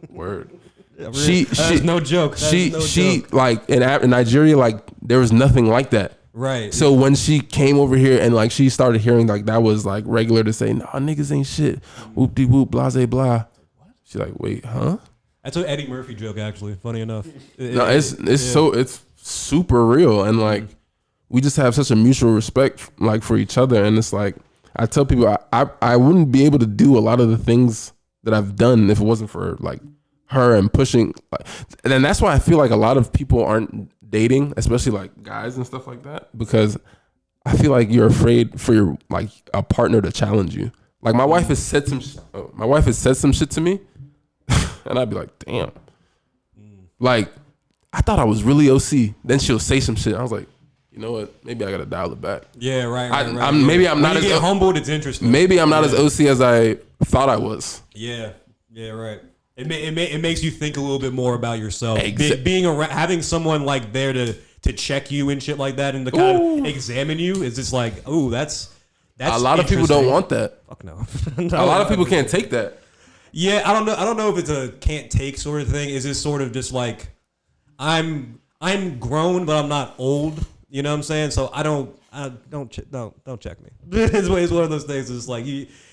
word. Yeah, that's no joke. She like in Nigeria, like there was nothing like that. Right. So when she came over here and like she started hearing like that was like regular to say, nah, niggas ain't shit. Whoop de whoop, blase blah. She's like, wait, huh? That's an Eddie Murphy joke, actually. Funny enough. It's super real, and like we just have such a mutual respect like for each other, and it's like I tell people I wouldn't be able to do a lot of the things that I've done if it wasn't for like her and pushing, like, and then that's why I feel like a lot of people aren't dating, especially like guys and stuff like that, because I feel like you're afraid for your like a partner to challenge you. Like my wife has said some shit to me, and I'd be like, damn. Like I thought I was really OC. Then she'll say some shit. I was like, you know what? Maybe I gotta dial it back. Yeah, right. Maybe I'm when not you as get humbled. It's interesting. Maybe I'm not as OC as I thought I was. Yeah, right. It makes you think a little bit more about yourself. Being around, having someone like there to check you and shit like that, and to kind of examine you is just like, oh, that's a lot of people don't want that. Fuck no. A lot of people can't take that. Yeah, I don't know if it's a can't take sort of thing. Is this sort of just like I'm grown, but I'm not old. You know what I'm saying? So don't check me. It's one of those things. It's like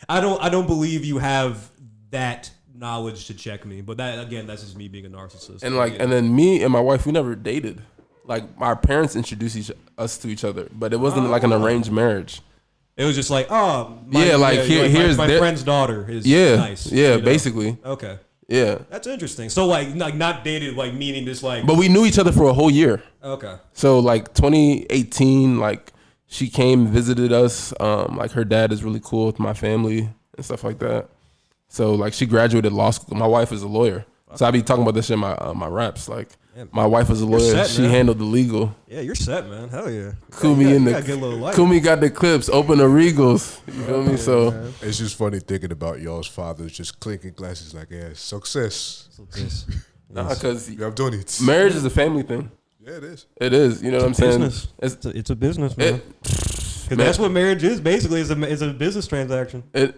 I don't believe you have that knowledge to check me. But that again, that's just me being a narcissist. And and then me and my wife, we never dated. Like our parents introduced us to each other, but it wasn't like an arranged marriage. It was just like, here's my friend's daughter is nice. Yeah, you know? Basically. Okay. Yeah. That's interesting. So like not dated, like meaning just like. But we knew each other for a whole year. Okay. So like 2018, like she came, visited us. Like her dad is really cool with my family and stuff like that. So like she graduated law school. My wife is a lawyer. Okay. So I be talking about this in my raps. Like my wife was a lawyer. Set, she handled the legal. Yeah, you're set, man. Hell yeah. Kumi got the clips. Open the Regals. You feel me? So man. It's just funny thinking about y'all's fathers just clinking glasses like, yeah, success. Nah, because you have done it. Marriage is a family thing. Yeah, it is. It is. You know what I'm saying? It's a business, man. Because that's what marriage is. Basically, is a business transaction. In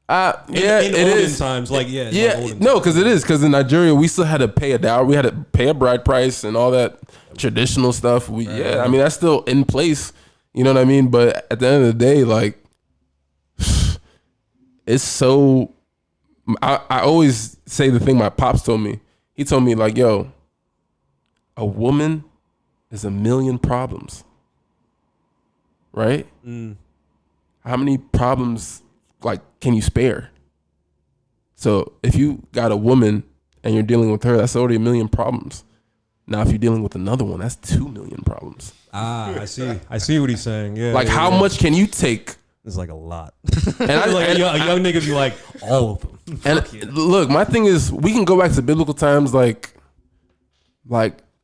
olden times, no, because it is. Because in Nigeria, we still had to pay a dowry. We had to pay a bride price and all that traditional stuff. I mean, that's still in place. You know what I mean? But at the end of the day, like, it's so. I always say the thing my pops told me. He told me like, yo, a woman is a million problems, right? How many problems like can you spare? So if you got a woman and you're dealing with her, that's already a million problems. Now if you're dealing with another one, that's 2 million problems. I see what he's saying. Yeah. Like how much can you take? It's like a lot. And a young nigga be like, all of them. And look, my thing is, we can go back to biblical times, like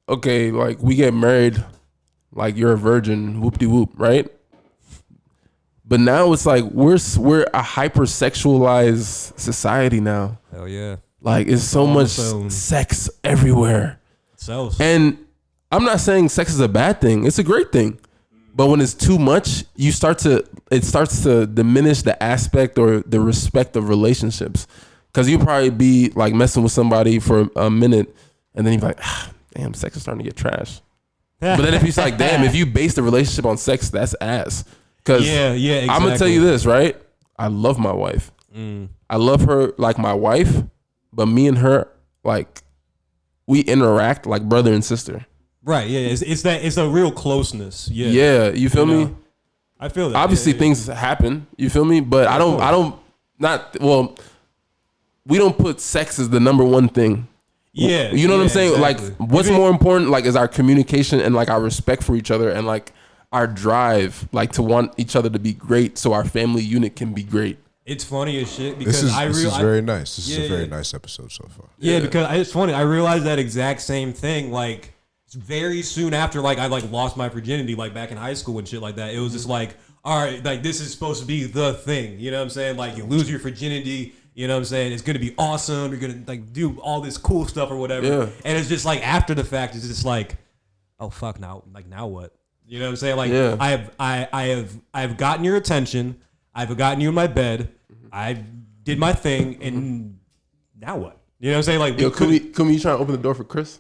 okay, like we get married, like you're a virgin, whoop de whoop, right? But now it's like we're a hypersexualized society now. Hell yeah! Like it's so much sex everywhere. And I'm not saying sex is a bad thing; it's a great thing. But when it's too much, it starts to diminish the aspect or the respect of relationships. Because you probably be like messing with somebody for a minute, and then you're like, damn, sex is starting to get trash. But then if you're like, damn, if you base the relationship on sex, that's ass. Because exactly. I'm gonna tell you this, right? I love my wife. I love her like my wife, but me and her, like, we interact like brother and sister. Right. Yeah. It's a real closeness. Yeah. Yeah. You feel me? I feel that. Obviously, things happen. You feel me? But we don't put sex as the number one thing. Yeah. You know what I'm saying? Exactly. Like, what's more important? Like, is our communication and like our respect for each other and like our drive, like to want each other to be great, so our family unit can be great. It's funny as shit because this is very nice. This is a very nice episode so far. Yeah, because it's funny. I realized that exact same thing. Like very soon after, like I lost my virginity, like back in high school and shit like that. It was just like, all right, like this is supposed to be the thing. You know what I'm saying? Like you lose your virginity. You know what I'm saying? It's gonna be awesome. You're gonna like do all this cool stuff or whatever. Yeah. And it's just like after the fact, it's just like, oh fuck, now what? You know what I'm saying? Like I have gotten your attention. I've gotten you in my bed. I did my thing, and now what? You know what I'm saying? Like, yo, can you trying to open the door for Chris?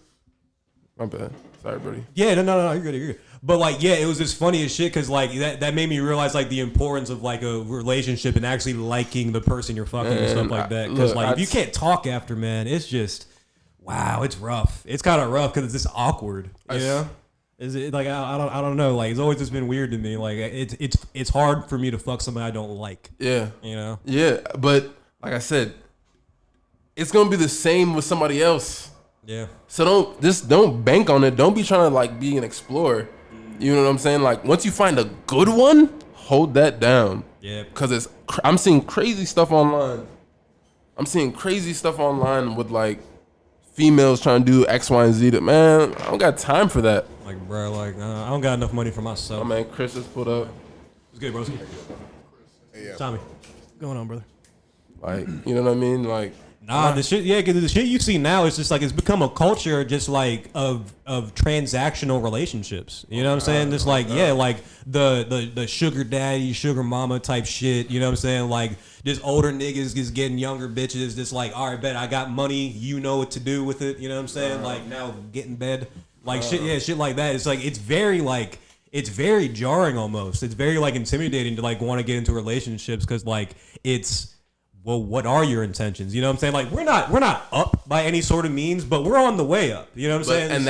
My bad. Sorry, buddy. Yeah, no, you're good. But like, yeah, it was just funny as shit because like that made me realize like the importance of like a relationship and actually liking the person you're fucking and stuff like that. Because like if you can't talk after, man, it's just wow, it's rough. It's kind of rough because it's just awkward. You know? Is it like I don't know? Like it's always just been weird to me. Like it's hard for me to fuck somebody I don't like. Yeah, you know. Yeah, but like I said, it's gonna be the same with somebody else. Yeah. So don't bank on it. Don't be trying to like be an explorer. You know what I'm saying? Like once you find a good one, hold that down. Yeah. Because I'm seeing crazy stuff online. With like females trying to do X, Y, and Z. Man, I don't got time for that. Like, bro, like I don't got enough money for myself. Oh man, Chris just pulled up. It's good, bro. Hey, Tommy, what's going on, brother? Like, you know what I mean? Like, nah, the shit. Yeah, because the shit you see now is just like it's become a culture, just like of transactional relationships. You know what I'm saying? Just like like the sugar daddy, sugar mama type shit. You know what I'm saying? Like just older niggas just getting younger bitches. Just like, all right, bet I got money. You know what to do with it. You know what I'm saying? Like now get in bed. Like shit like that. It's like it's very jarring almost. It's very like intimidating to like want to get into relationships because like it's. Well, what are your intentions? You know what I'm saying? Like we're not up by any sort of means, but we're on the way up. You know what I'm saying? And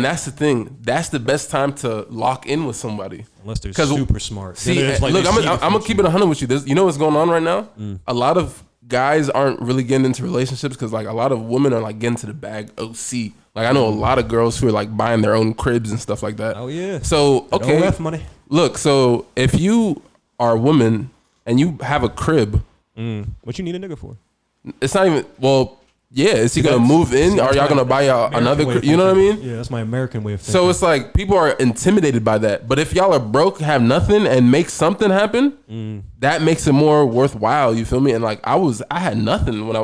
that's the thing. That's the best time to lock in with somebody. Unless they're super smart. See, like, look, I'm gonna keep it 100 with you. You know what's going on right now? A lot of guys aren't really getting into relationships because like a lot of women are like getting to the bag OC. Like I know a lot of girls who are like buying their own cribs and stuff like that. Oh yeah. So okay, OF money. Look, so if you are a woman and you have a crib. What you need a nigga for? It's not even. Well, yeah. Is he gonna move in? Are y'all gonna buy another? You know what I mean? Yeah, that's my American way of thinking. So it's like people are intimidated by that. But if y'all are broke, have nothing, and make something happen, that makes it more worthwhile. You feel me? And like I had nothing when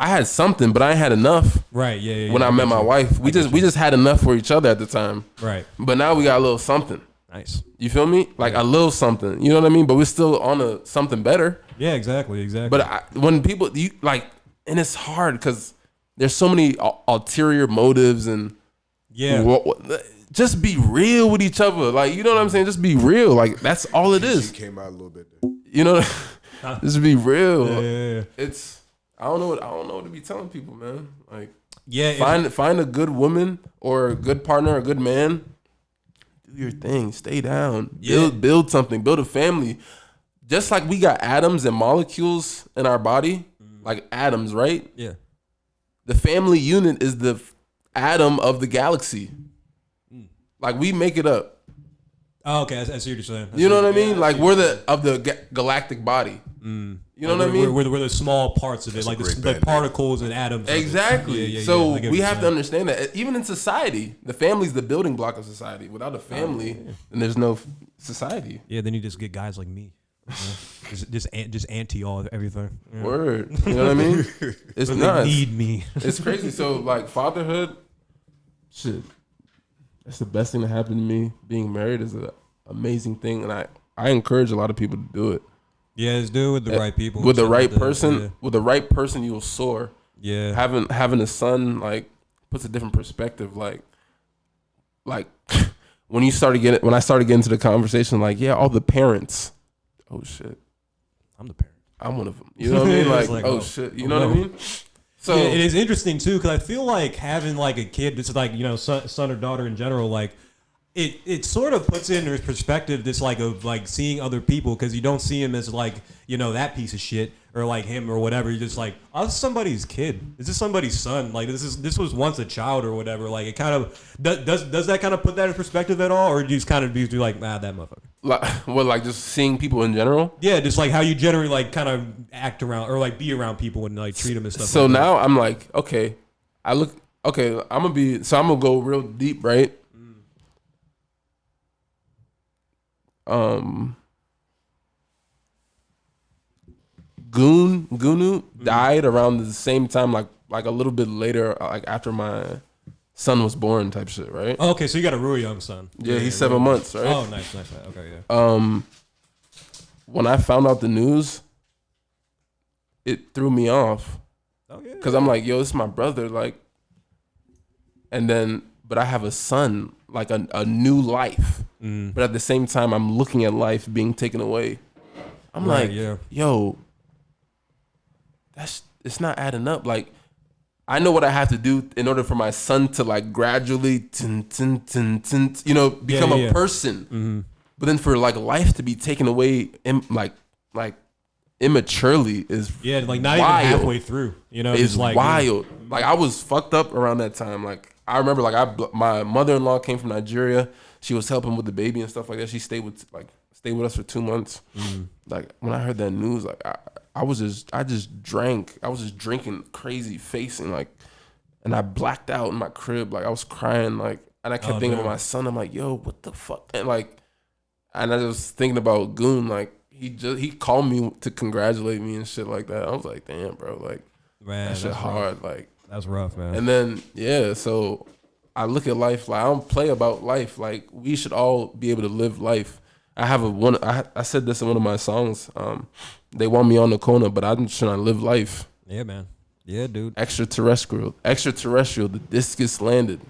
I had something, but I ain't had enough. Right. Yeah. When I met my wife, we just had enough for each other at the time. Right. But now we got a little something. Nice. You feel me? Like a little something. You know what I mean? But we're still on something better. Yeah, exactly. But when people and it's hard because there's so many ulterior motives and just be real with each other. Like you know what I'm saying? Just be real. Like that's all it is. Came out a little bit. You know, just be real. Yeah. It's I don't know what to be telling people, man. Like find a good woman or a good partner, a good man. Do your thing. Stay down. Build something. Build a family. Just like we got atoms and molecules in our body, like atoms, right? Yeah. The family unit is the atom of the galaxy. Like we make it up. Oh, okay. I see what you're saying. You know what I mean? Like we're the galactic body. You know what I mean? We're the small parts of it, like the particles and atoms. Exactly. So we have to understand that even in society, the family's the building block of society. Without a family, then there's no society. Yeah. Then you just get guys like me. just anti all everything. Yeah. Word. You know what I mean? It's nuts. They need me. It's crazy. So like fatherhood, shit. That's the best thing that happened to me. Being married is an amazing thing, and I encourage a lot of people to do it. Yeah, just do it with the right people. With the right person, with the right person, you'll soar. Yeah. Having a son like puts a different perspective. Like when I started getting into the conversation, like all the parents. Oh shit, I'm the parent. I'm one of them. You know what I mean? Like oh shit, you know what I mean? So it is interesting too because I feel like having like a kid that's like son or daughter in general, like it sort of puts into perspective this like of like seeing other people because you don't see him as like that piece of shit or like him or whatever. You're just like, oh, this is somebody's kid. This is somebody's son. Like this was once a child or whatever. Like it kind of does that kind of put that in perspective at all, or do you just kind of be like, that motherfucker? Like just seeing people in general? Yeah, just like how you generally like kind of act around or like be around people and like treat them and stuff. So like now I'm like, okay, I'm gonna go real deep, right? Gunu died around the same time, like a little bit later, like after my son was born, type shit, right? Oh, okay, so you got a real young son. Yeah, he's 7 months, right? Oh, nice. Okay, yeah. When I found out the news, it threw me off. Oh yeah. Cause I'm like, yo, this is my brother, like, but I have a son, like a new life. But at the same time, I'm looking at life being taken away. I'm yo, it's not adding up. Like, I know what I have to do in order for my son to like gradually, become a person. But then for like life to be taken away, like immaturely is like not wild. Even halfway through. It's like wild. Like I was fucked up around that time. Like I remember, like my mother-in-law came from Nigeria. She was helping with the baby and stuff like that. She stayed with us for 2 months. Like when I heard that news, like I just drank. I was just drinking crazy, facing like and I blacked out in my crib. Like I was crying, like, and I kept thinking about my son. I'm like, yo, what the fuck? And like, and I was thinking about Goon. Like he called me to congratulate me and shit like that. I was like, damn, bro, like that shit hard. Rough. Like that's rough, man. And then so I look at life like I don't play about life. Like we should all be able to live life. I said this in one of my songs. They want me on the corner, but I'm just trying to live life. Yeah, man. Yeah, dude. Extraterrestrial. The discus landed.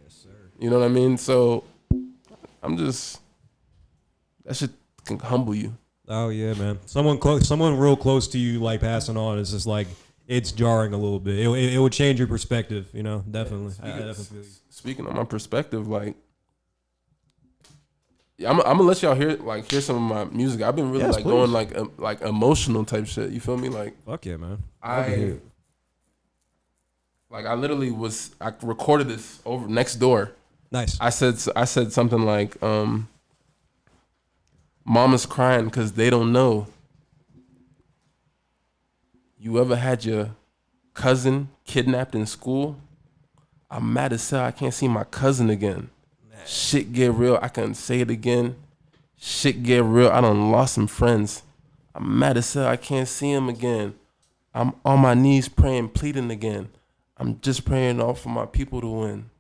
Yes, sir. You know what I mean? So I'm just, that shit can humble you. Oh yeah, man. Someone real close to you like passing on is just like it's jarring a little bit. It would change your perspective, you know. Definitely. Speaking of my perspective, like. I'm gonna let y'all hear some of my music. I've been really going like emotional type shit. You feel me? Like fuck yeah, man. I recorded this over next door. Nice. I said something like, "Mama's crying because they don't know. You ever had your cousin kidnapped in school? I'm mad as hell. I can't see my cousin again. Shit get real. I can't say it again. Shit get real. I done lost some friends. I'm mad as hell. I can't see him again. I'm on my knees praying, pleading again. I'm just praying all for my people to win."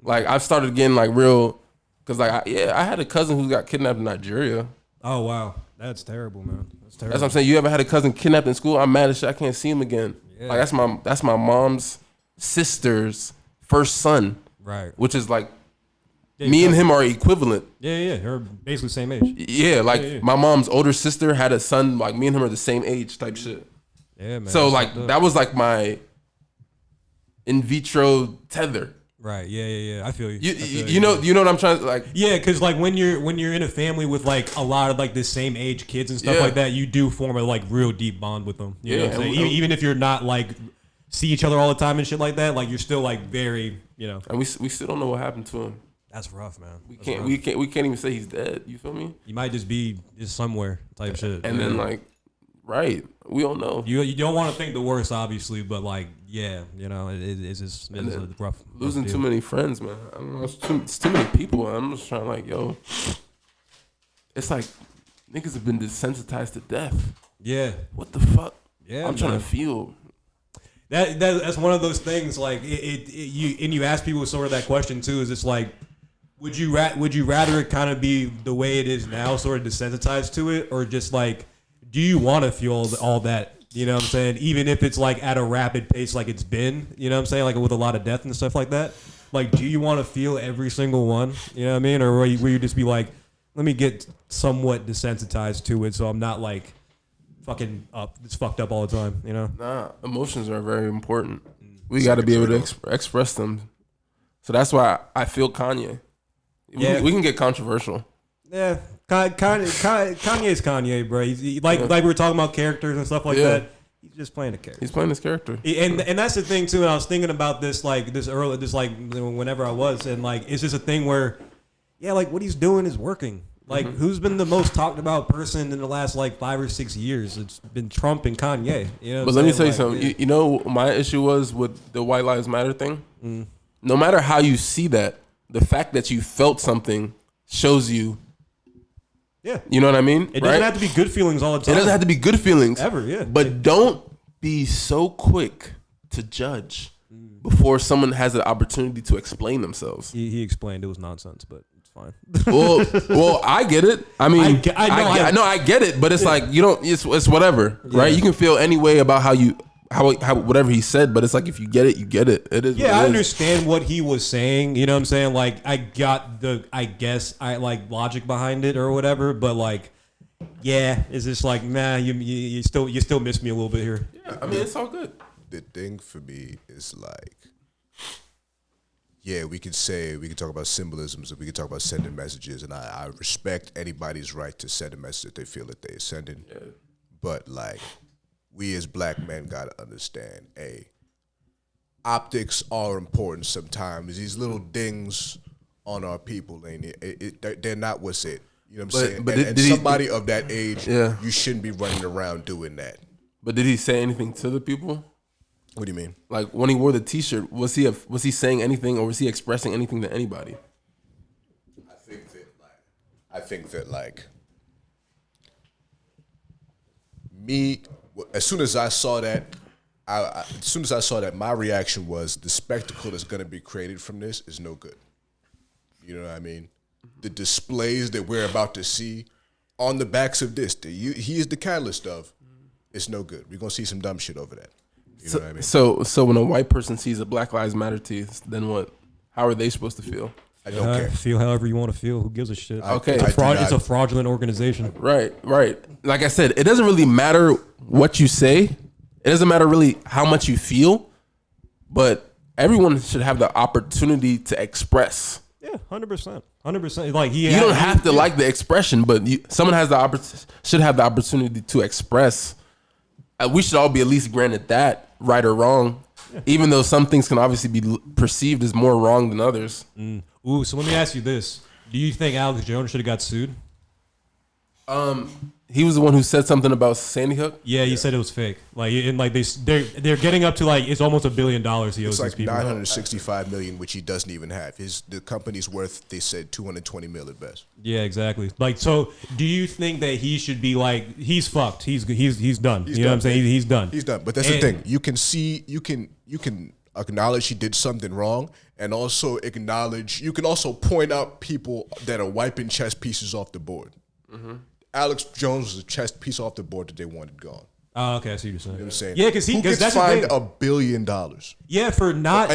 Like I've started getting like real, cause like I had a cousin who got kidnapped in Nigeria. Oh wow, that's terrible, man. That's terrible. That's what I'm saying. You ever had a cousin kidnapped in school? I'm mad as shit. I can't see him again. Yeah. Like that's my mom's sister's first son. Right. Which is like. Me and him are equivalent. Yeah. They're basically same age. Yeah, like my mom's older sister had a son. Like me and him are the same age, type shit. Yeah, man. So like that was like my in vitro tether. Right. Yeah. I feel you. You know what I'm trying to like. Yeah, because like when you're in a family with like a lot of like the same age kids and stuff like that, you do form a like real deep bond with them. You know what I'm saying? Even if you're not like see each other all the time and shit like that, like you're still like very, you know. And we still don't know what happened to him. That's rough, man. We can't even say he's dead. You feel me? He might just be somewhere type shit. And then like, right? We don't know. You don't want to think the worst, obviously, but like, yeah, you know, it's just a rough. Losing too many friends, man. I don't know. It's too many people. I'm just trying to like, yo. It's like niggas have been desensitized to death. Yeah. What the fuck? Yeah. I'm trying to feel. That's one of those things. Like you ask people sort of that question too. Is it's like. Would you rather it kind of be the way it is now, sort of desensitized to it, or just like, do you want to feel all that? You know what I'm saying? Even if it's like at a rapid pace, like it's been, you know what I'm saying? Like with a lot of death and stuff like that. Like, do you want to feel every single one? You know what I mean? Or will you just be like, let me get somewhat desensitized to it, so I'm not like fucking up, it's fucked up all the time. You know? Nah, emotions are very important. We got to be able to express them. So that's why I feel Kanye. Yeah. We can get controversial. Yeah, Kanye's Kanye, bro. He's like we were talking about characters and stuff like that. He's just playing a character. He's playing his character. And that's the thing too. And I was thinking about this whenever I was, and like, it's just a thing where, yeah, like what he's doing is working. Like, who's been the most talked about person in the last like 5 or 6 years? It's been Trump and Kanye. You know. But let me tell you something. Yeah. You know, my issue was with the White Lives Matter thing. No matter how you see that. The fact that you felt something shows you. Yeah. You know what I mean? It doesn't have to be good feelings all the time. It doesn't have to be good feelings. Ever, yeah. But don't be so quick to judge before someone has an opportunity to explain themselves. He explained it was nonsense, but it's fine. well, I get it. I mean, I know I get it, but it's like, you don't, it's whatever, right? You can feel any way about how whatever he said, but it's like if you get it, you get it. It is. Yeah, I understand what he was saying. You know what I'm saying? Like I got I like logic behind it or whatever. But like, yeah, it's just like, nah, you still miss me a little bit here. Yeah, I mean it's all good. The thing for me is like, yeah, we can talk about symbolisms and we can talk about sending messages, and I respect anybody's right to send a message that they feel that they're sending. Yeah. But like, we as black men gotta understand, optics are important sometimes. These little dings on our people, they're not what's it. You know what I'm saying? But and somebody of that age, you shouldn't be running around doing that. But did he say anything to the people? What do you mean? Like when he wore the T-shirt, was he saying anything or was he expressing anything to anybody? I think that me, as soon as I saw that, my reaction was the spectacle that's going to be created from this is no good. You know what I mean? The displays that we're about to see on the backs of this, that he is the catalyst of, it's no good. We're going to see some dumb shit over that. You know what I mean? So when a white person sees a Black Lives Matter tee, then what? How are they supposed to feel? I don't care. Feel however you want to feel. Who gives a shit? Okay. It's a fraudulent organization. Right. Like I said, it doesn't really matter what you say. It doesn't matter really how much you feel, but everyone should have the opportunity to express. Yeah, 100%. 100%. Like you don't have to like the expression, but someone should have the opportunity to express. We should all be at least granted that, right or wrong, even though some things can obviously be perceived as more wrong than others. Ooh, so let me ask you this: do you think Alex Jones should have got sued? He was the one who said something about Sandy Hook. Yeah, he said it was fake. Like, and like they're getting up to like it's almost $1 billion he owes it's these people. $965 million, which he doesn't even have. The company's worth, they said, $220 million at best. Yeah, exactly. Like, so do you think that he should be like he's fucked? He's done. You know what I'm saying? He's done. He's done. But that's the thing. You can acknowledge he did something wrong, and also acknowledge. You can also point out people that are wiping chess pieces off the board. Mm-hmm. Alex Jones was a chess piece off the board that they wanted gone. Oh, okay, I see what you're saying. You know what I'm saying? Yeah, because that's fined the thing. $1 billion. Yeah, for not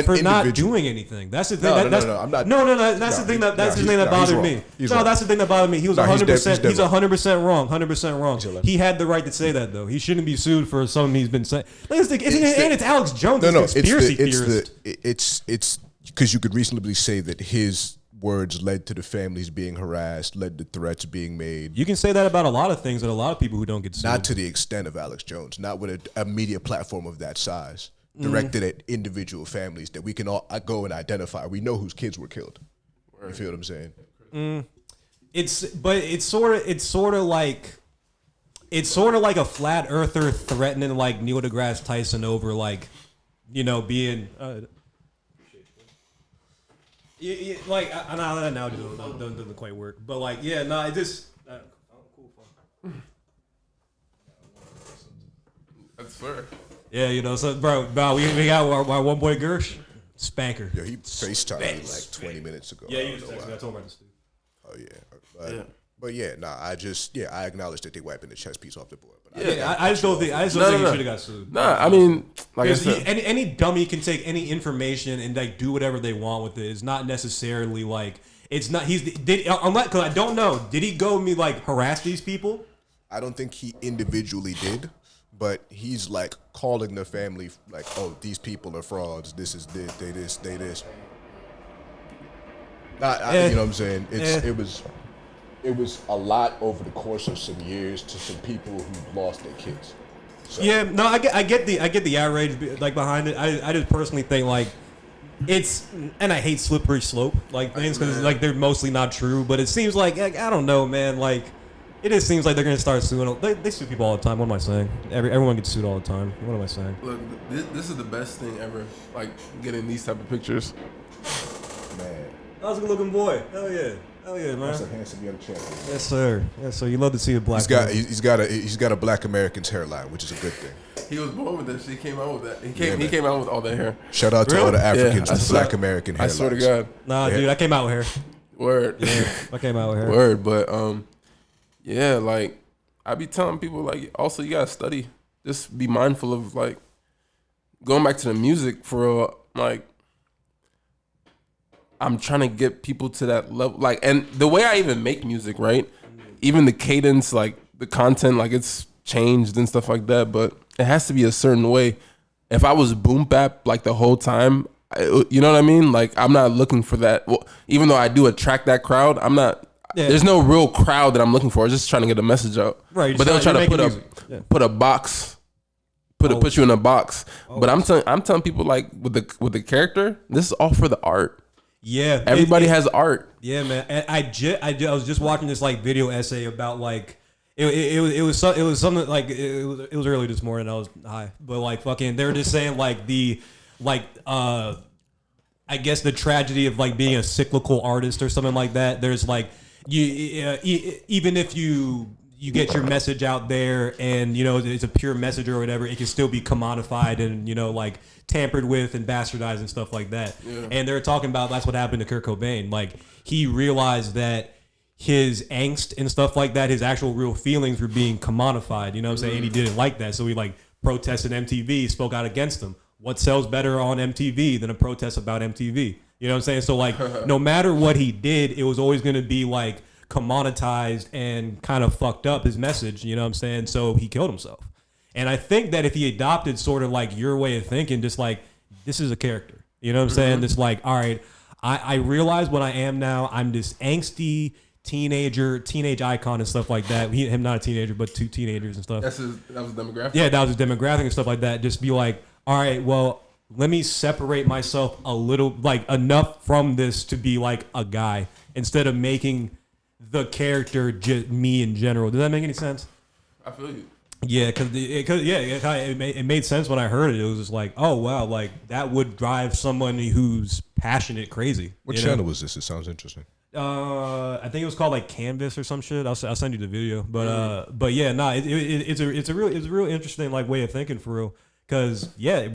doing anything. That's the thing. No, I'm not. No. That's the thing that bothered me. That's the thing that bothered me. He was 100%. He's 100% wrong. 100% wrong. He had the right to say that though. He shouldn't be sued for something he's been saying. And it's Alex Jones, conspiracy theorist. It's because you could reasonably say that his words led to the families being harassed, led to threats being made. You can say that about a lot of things that a lot of people who don't get sued. Not to the extent of Alex Jones, not with a media platform of that size, directed at individual families that we can all go and identify. We know whose kids were killed. You feel what I'm saying? It's sort of like a flat earther threatening like Neil deGrasse Tyson over like, being. Like I know that analogy doesn't quite work, but like it just cool fun. That's fair. Yeah, so bro, we got our one boy Gersh, spanker. Yo, he FaceTimed me like 20 minutes ago. Yeah, he was texting. I told him right to speak. Oh yeah, but I acknowledge that they wiping the chess piece off the board. But I just don't think he should have got sued. Nah, I mean, like I said, any dummy can take any information and like do whatever they want with it. It's not necessarily like it's not. Because I don't know. Did he go and like harass these people? I don't think he individually did, but he's like calling the family like, "Oh, these people are frauds. This is this. They this." You know what I'm saying? It was a lot over the course of some years to some people who lost their kids. So. Yeah, no, I get the outrage like behind it. I just personally think like it's, and I hate slippery slope like things because like they're mostly not true. But it seems like I don't know, man. Like it just seems like they're gonna start suing. They sue people all the time. What am I saying? Everyone gets sued all the time. What am I saying? Look, this is the best thing ever. Like getting these type of pictures. Man, that was a good looking boy. Hell yeah. Oh yeah, man! That's a handsome young champion. Yes, sir. Yes, sir. You love to see a black. He's got a black American's hairline, which is a good thing. He was born with that. He came out with that. He came out with all that hair. Shout out to all the Africans with black American hairlines. I swear to God. Nah, dude, I came out with hair. Word. Yeah, I came out with hair. Word, but yeah, like I be telling people like also you gotta study. Just be mindful of like going back to the music for like. I'm trying to get people to that level. Like, and the way I even make music, right? Even the cadence, like the content, like it's changed and stuff like that, but it has to be a certain way. If I was boom bap like the whole time, you know what I mean? Like I'm not looking for that. Well, even though I do attract that crowd, I'm not, there's no real crowd that I'm looking for. I'm just trying to get a message out. Right. But they'll try to put a box, put you in a box. But I'm telling people like with the character, this is all for the art. Yeah, everybody has art. Yeah, man. And I was just watching this like video essay about like it was something like it was early this morning. I was high, but like fucking, they were just saying like I guess the tragedy of like being a cyclical artist or something like that. There's like even if you get your message out there and it's a pure message or whatever, it can still be commodified and like tampered with and bastardized and stuff like that. Yeah. And they're talking about that's what happened to Kurt Cobain. Like he realized that his angst and stuff like that, his actual real feelings were being commodified. You know what I'm saying? And he didn't like that, so he like protested MTV, spoke out against them. What sells better on MTV than a protest about MTV? You know what I'm saying? So like, no matter what he did, it was always going to be like commoditized and kind of fucked up his message. You know what I'm saying? So he killed himself. And I think that if he adopted sort of like your way of thinking, just like this is a character. You know what I'm saying? It's like, all right, I realize what I am now. I'm this angsty teenage icon and stuff like that. Him not a teenager, but two teenagers and stuff. That was demographic. Yeah, that was his demographic and stuff like that. Just be like, all right, well, let me separate myself a little, like enough from this to be like a guy instead of making the character just me in general. Does that make any sense? I feel you. Yeah, it made sense when I heard it. It was just like, oh wow, like that would drive someone who's passionate crazy. What channel was this? It sounds interesting. I think it was called like Canvas or some shit. I'll send you the video, but yeah, nah, it's a real interesting like way of thinking for real. Because yeah,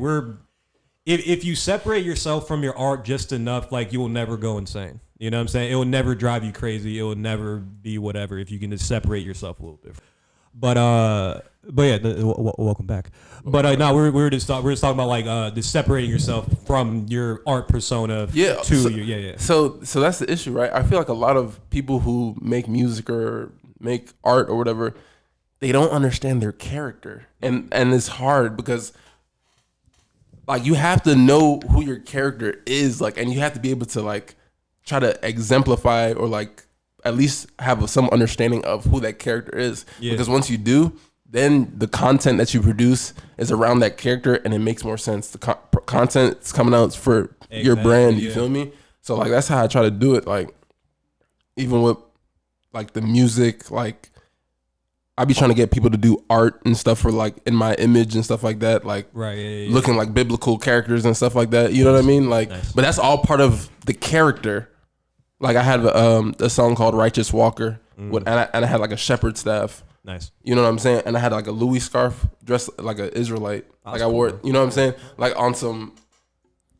if you separate yourself from your art just enough, like you will never go insane. You know what I'm saying? It will never drive you crazy. It will never be whatever if you can just separate yourself a little bit. But yeah, welcome back. But no, we're just talking about like just separating yourself from your art persona. Yeah. Yeah. So that's the issue, right? I feel like a lot of people who make music or make art or whatever, they don't understand their character, and it's hard because like you have to know who your character is, like, and you have to be able to like try to exemplify or like at least have some understanding of who that character is. Yeah. Because once you do, then the content that you produce is around that character, and it makes more sense. The content's coming out for your brand. You feel me? So like that's how I try to do it. Like even with like the music, like I be trying to get people to do art and stuff for like in my image and stuff like that, like looking like biblical characters and stuff like that. You know what I mean? Like, but that's all part of the character. Like I had a song called "Righteous Walker," and I had like a shepherd staff. Nice. You know what I'm saying? And I had like a Louis scarf dressed like an Israelite. Like I wore it. You know what I'm saying? Like on some.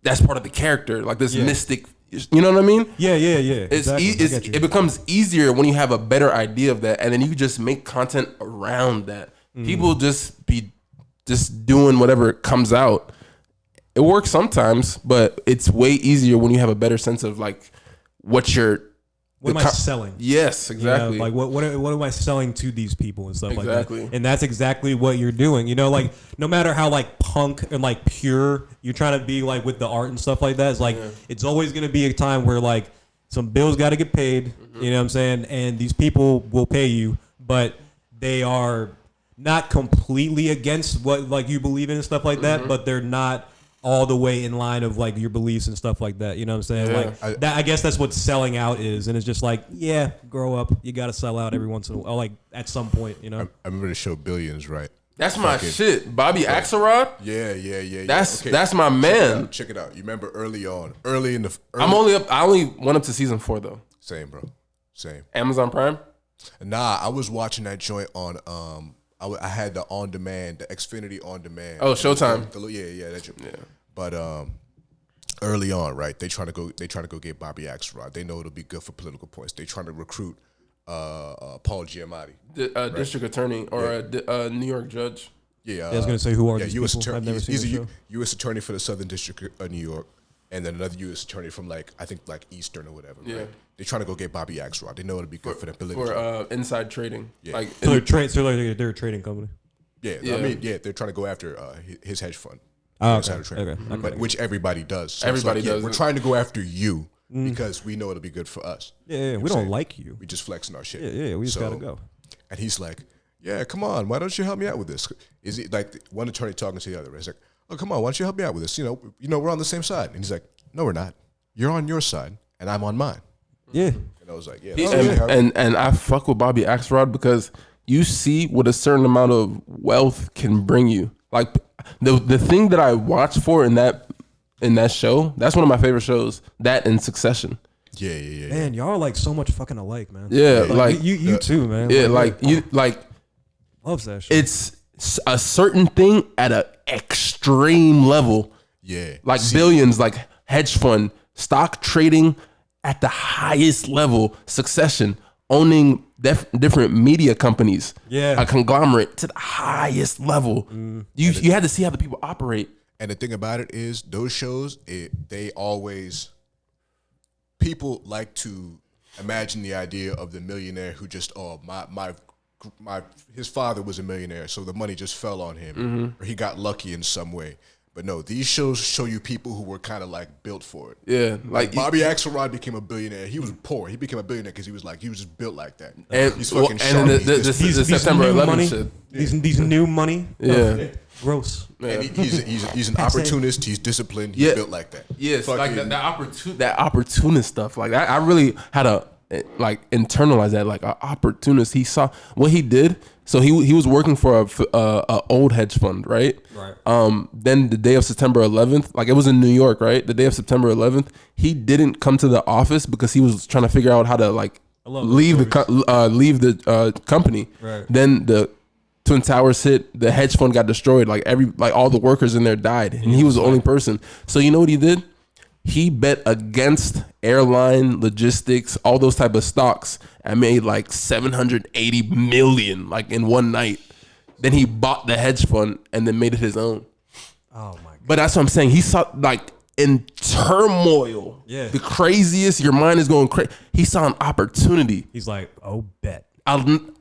That's part of the character. Like this mystic. You know what I mean? Yeah. It becomes easier when you have a better idea of that, and then you just make content around that. People just be doing whatever comes out. It works sometimes, but it's way easier when you have a better sense of like what am I selling? Yes, exactly. Yeah, like what am I selling to these people and stuff like that? And that's exactly what you're doing. You know, like no matter how like punk and like pure you're trying to be like with the art and stuff like that, it's like it's always gonna be a time where like some bills gotta get paid, you know what I'm saying? And these people will pay you, but they are not completely against what like you believe in and stuff like that, but they're not all the way in line of like your beliefs and stuff like that. You know what I'm saying? Like I guess that's what selling out is. And it's just like, yeah, grow up. You got to sell out every once in a while, like at some point, you know? I remember the show Billions, right? That's my shit. Bobby Axelrod? Yeah. That's my man. Check it out. You remember early in the... I only went up to season 4 though. Same, bro. Same. Amazon Prime? Nah, I was watching that joint on... I had the on demand, the Xfinity on demand. Oh, Showtime. Yeah. But early on, right? They trying to go get Bobby Axelrod. They know it'll be good for political points. They trying to recruit Paul Giamatti, right? District attorney or a New York judge. Yeah, I was gonna say who are these U.S. people? Attorney. I've never He's seen a U.S. attorney for the Southern District of New York, and then another U.S. attorney from like I think like Eastern or whatever. Yeah. Right? They're trying to go get Bobby Axelrod. They know it'll be good for them politically. For inside trading. Yeah. Like so they're a trading company. Yeah. I mean, they're trying to go after his hedge fund. Oh, okay. But which everybody does. So everybody does. We're trying to go after you because we know it'll be good for us. Yeah. We don't like you. We just flexing our shit. Yeah. We just gotta go. And he's like, yeah, come on. Why don't you help me out with this? Is it like one attorney talking to the other? He's like, oh, come on. Why don't you help me out with this? You know, we're on the same side. And he's like, no, we're not. You're on your side, and I'm on mine. Yeah. And I was like, yeah. And I fuck with Bobby Axelrod because you see what a certain amount of wealth can bring you. Like the thing that I watched for in that show, that's one of my favorite shows. That and Succession. Yeah. Man, y'all are like so much fucking alike, man. Yeah, like you too, man. Yeah, like you like. Loves that shit. It's a certain thing at an extreme level. Yeah, like billions, like hedge fund, stock trading at the highest level. Succession, owning different media companies. Yeah, a conglomerate to the highest level. You had to see how the people operate. And the thing about it is, those shows, people like to imagine the idea of the millionaire who just, his father was a millionaire, so the money just fell on him, or he got lucky in some way. But no, these shows show you people who were kind of like built for it. Yeah, like Bobby Axelrod became a billionaire. He was poor. He became a billionaire because he was just built like that. And he's fucking and the September 11th shit. These new money. Yeah. Gross. Yeah. And he's an opportunist. He's disciplined. He's built like that. Yes, like that opportunist stuff. Like I really had to like internalize that. Like an opportunist. He saw what he did. So he was working for a old hedge fund, right? Right. Then the day of September 11th, like it was in New York, right? The day of September 11th, he didn't come to the office because he was trying to figure out how to like leave the company. Right. Then the Twin Towers hit, the hedge fund got destroyed. Like all the workers in there died, and he was the only person. So you know what he did? He bet against airline, logistics, all those type of stocks, and made like 780 million like in one night. Then he bought the hedge fund and then made it his own. Oh my God. But that's what I'm saying. He saw like in turmoil. Yeah. The craziest, your mind is going crazy. He saw an opportunity. He's like, oh, bet. A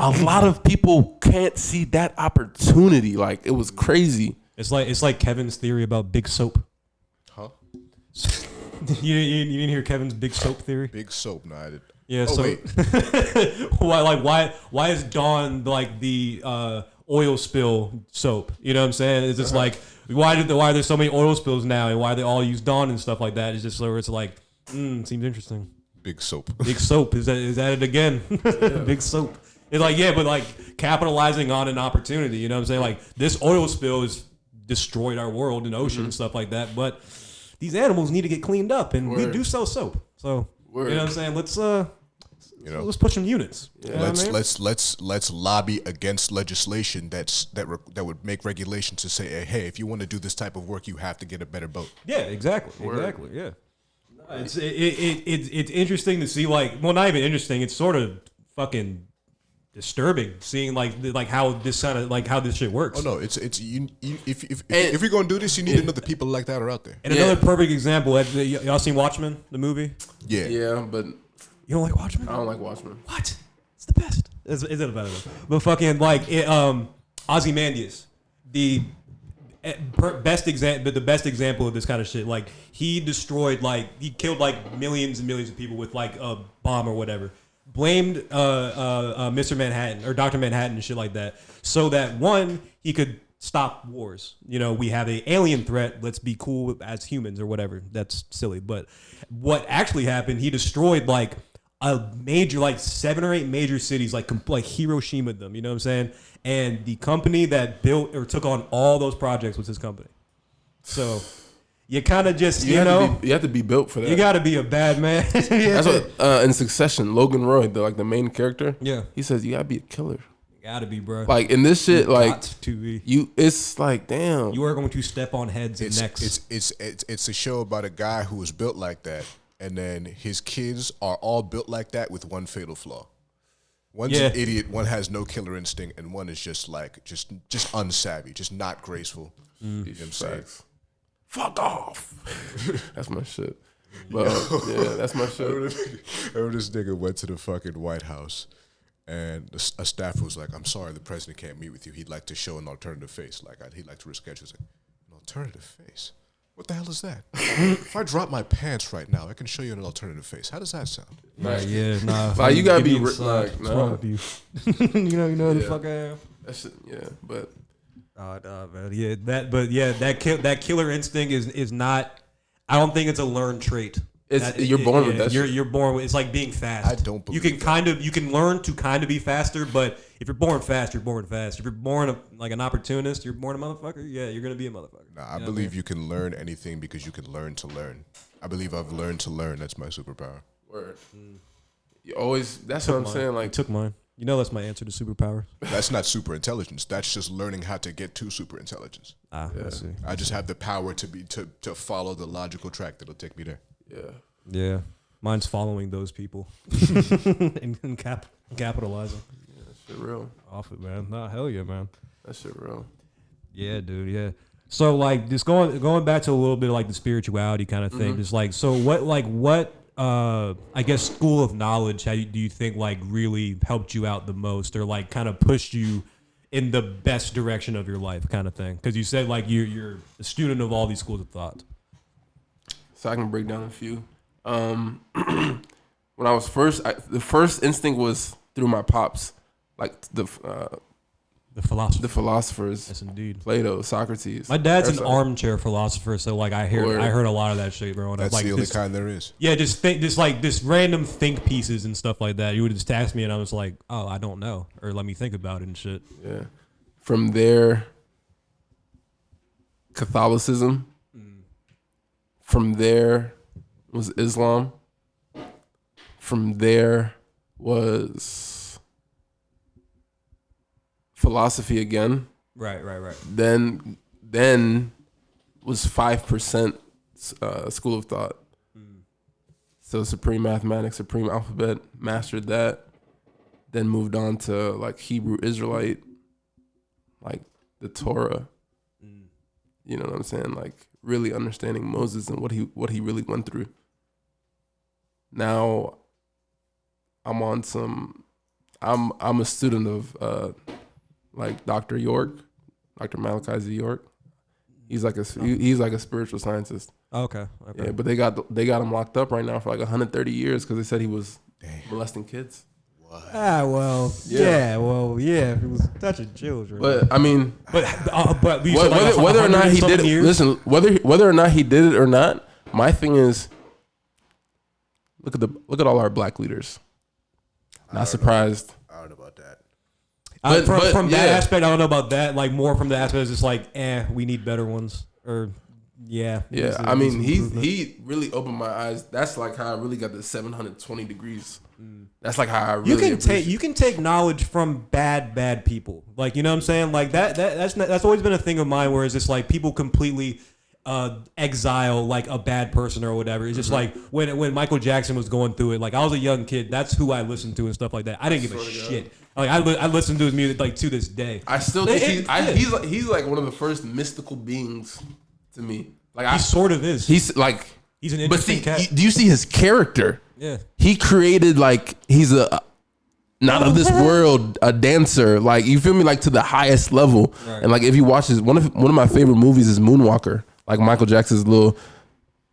lot of people can't see that opportunity. Like it was crazy. It's like Kevin's theory about big soap. Huh? You didn't hear Kevin's big soap theory? Big soap, no, I did. Yeah. Wait. why is Dawn like the oil spill soap? You know what I'm saying? It's just like why are there so many oil spills now, and why they all use Dawn and stuff like that? It's just where it's like, seems interesting. Big soap. Big soap is that it again? Yeah. Big soap. It's like but like capitalizing on an opportunity. You know what I'm saying? Like this oil spill has destroyed our world and ocean and stuff like that, but these animals need to get cleaned up, and we do sell soap. So you know what I'm saying? Let's push some units. Yeah. Let's lobby against legislation that would make regulations to say, hey, if you want to do this type of work, you have to get a better boat. Yeah, exactly. Yeah. It's interesting to see, like, well, not even interesting. It's sort of fucking disturbing seeing like how this kind of like how this shit works. Oh no, if you're gonna do this, you need to know the people like that are out there. And another perfect example. Y'all seen Watchmen, the movie? Yeah, but you don't like Watchmen? I don't like Watchmen. What? It's the best. Is it better? But fucking like Ozymandias, the best example of this kind of shit. Like he killed like millions and millions of people with like a bomb or whatever. Blamed Mr. Manhattan or Dr. Manhattan and shit like that, so that one, he could stop wars. You know, we have an alien threat. Let's be cool as humans or whatever. That's silly. But what actually happened? He destroyed like a major, like 7 or 8 major cities, like Hiroshima them. You know what I'm saying? And the company that built or took on all those projects was his company. So you kind of just, you have to be built for that. You got to be a bad man. Yeah. That's what in Succession, Logan Roy, the main character. Yeah, he says you got to be a killer. You got to be, bro. Like in this shit, like to be. It's like damn. You are going to step on heads and necks. It's a show about a guy who was built like that, and then his kids are all built like that with one fatal flaw. One's an idiot, one has no killer instinct, and one is just unsavvy, just not graceful. You know what I'm saying? Fuck off. That's my shit. But that's my shit. I remember this nigga went to the fucking White House, and a staffer was like, "I'm sorry, the president can't meet with you. He'd like to show an alternative face. Like he'd like to reschedule." Like, an alternative face? What the hell is that? If I drop my pants right now, I can show you an alternative face. How does that sound? Like you gotta be like, what's wrong with you? you know the fuck I am. That shit, but. That killer instinct is not. I don't think it's a learned trait. You're born with that. You're born with. It's like being fast. I don't believe you can learn to kind of be faster, but if you're born fast, you're born fast. If you're born like an opportunist, you're born a motherfucker. Yeah, you're gonna be a motherfucker. Nah, I believe you can learn anything because you can learn to learn. I believe I've learned to learn. That's my superpower. Word. You always. That's what I'm saying. Like, took mine. You know, that's my answer to superpower. That's not super intelligence. That's just learning how to get to super intelligence. I see. I just have the power to follow the logical track that'll take me there. Yeah. Mine's following those people and capitalizing. Yeah, that shit real. Off it, man. Nah, hell yeah, man. That shit real. Yeah, dude. Yeah. So like, just going back to a little bit of like the spirituality kind of thing. Just like, so what I guess school of knowledge do you think like really helped you out the most, or like kind of pushed you in the best direction of your life, kind of thing? Because you said like you're a student of all these schools of thought. So I can break down a few. When I was the first instinct was through my pops, like the philosophers. Yes, indeed. Plato, Socrates. My dad's an armchair philosopher, so like I heard a lot of that shit growing up. That's like the only kind there is. Yeah, just random think pieces and stuff like that. You would just ask me, and I was like, oh, I don't know, or let me think about it and shit. Yeah. From there, Catholicism. From there was Islam. From there was philosophy again. Right. Then was 5% school of thought. So supreme mathematics, supreme alphabet, mastered that. Then moved on to like Hebrew Israelite, like the Torah. You know what I'm saying? Like really understanding Moses and what he really went through. Now I'm on some. I'm a student of like Dr. Malachi Z. York. He's like a spiritual scientist. Okay. Yeah, but they got him locked up right now for like 130 years because they said he was molesting kids. What? Well, yeah. If he was touching children. But I mean, but whether or not he did it, listen, whether or not he did it or not, my thing is, look at all our black leaders. Not surprised. I don't know about that. From that aspect, I don't know about that. Like more from the aspect, it's just like, we need better ones. Or yeah. I mean, he really opened my eyes. That's like how I really got the 720 degrees. That's like how I really you can take knowledge from bad people. Like, you know what I'm saying? Like that's always been a thing of mine, where it's just like people completely exile like a bad person or whatever. It's just like when Michael Jackson was going through it, like I was a young kid, that's who I listened to and stuff like that. I didn't give a shit. Like I listen to his music like to this day. I still think he's like one of the first mystical beings to me. Like he sort of is. He's an interesting cat. Do you see his character? Yeah. He created like he's a not of this world, a dancer. Like you feel me, like to the highest level. Right. And like if you watch this, one of my favorite movies is Moonwalker. Like Michael Jackson's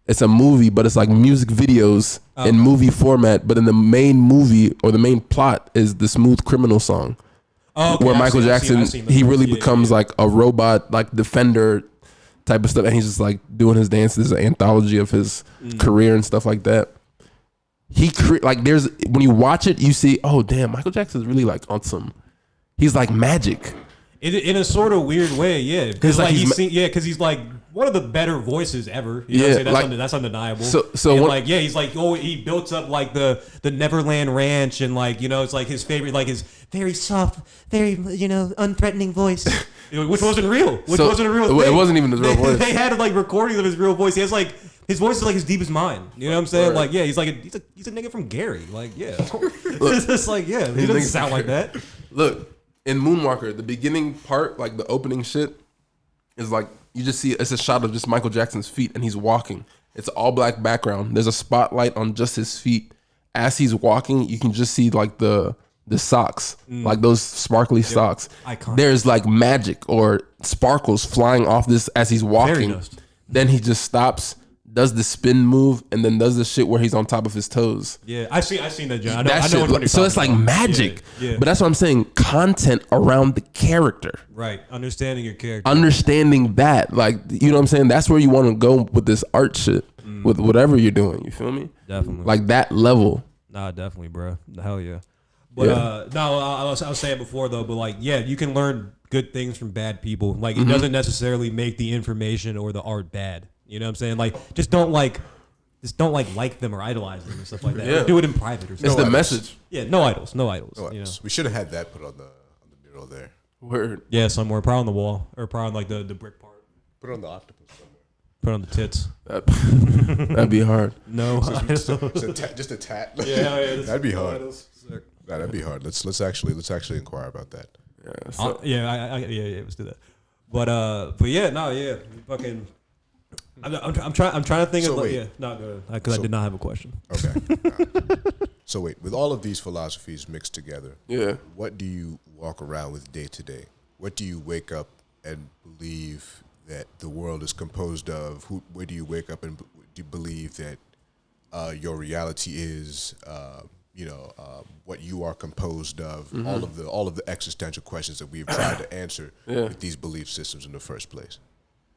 it's a movie, but it's like music videos in movie format. But in the main movie or the main plot is the Smooth Criminal song, where Michael Jackson he really becomes like a robot, like defender type of stuff, and he's just like doing his dances, an anthology of his career and stuff like that. There's when you watch it, you see, oh damn, Michael Jackson is really like on some. He's like magic. In a sort of weird way, yeah. Because like he's like one of the better voices ever. You know what I'm saying? That's undeniable. He's like he built up like the Neverland Ranch, and like, you know, it's like his favorite, like his very soft, very, you know, unthreatening voice, which wasn't real. It wasn't even his real voice. They had like recordings of his real voice. He has like. His voice is like his deepest mind. You know what I'm saying? Right. Like, yeah, he's a nigga from Gary. Like, yeah. It's just like, yeah, he doesn't sound like that. Look, in Moonwalker, the beginning part, like the opening shit, is like you just see it's a shot of just Michael Jackson's feet and he's walking. It's all black background. There's a spotlight on just his feet. As he's walking, you can just see like the socks, like those sparkly socks. Iconic. There's like magic or sparkles flying off this as he's walking. Then he just stops, does the spin move, and then does the shit where he's on top of his toes. Yeah, I seen that, John. I know so it's like magic. Yeah. But that's what I'm saying. Content around the character. Right. Understanding your character. Understanding that. Like, you know what I'm saying? That's where you want to go with this art shit. with whatever you're doing. You feel me? Definitely. Like that level. Nah, definitely, bro. Hell yeah. But no, I was saying before though, but like, yeah, you can learn good things from bad people. Like, it doesn't necessarily make the information or the art bad. You know what I'm saying? Like, just don't like them or idolize them and stuff like that. Yeah. Or do it in private or something. It's the message. Yeah, no idols. No You know? idols. We should have had that put on the mural there. Word. Yeah, somewhere, probably on the wall or probably on like the brick part. Put it on the octopus somewhere. Put it on the tits. That'd be hard. No, just a tat. yeah, that'd be hard. Nah, that'd be hard. Let's actually inquire about that. Yeah. So, yeah. Let's do that. But yeah, no, yeah, fucking. I'm trying to think of wait. yeah, not good because I did not have a question. Okay. So wait, with all of these philosophies mixed together, what do you walk around with day to day? What do you wake up and believe that the world is composed of? Where do you wake up and do you believe that your reality is? What you are composed of, all of the existential questions that we've tried to answer with these belief systems in the first place.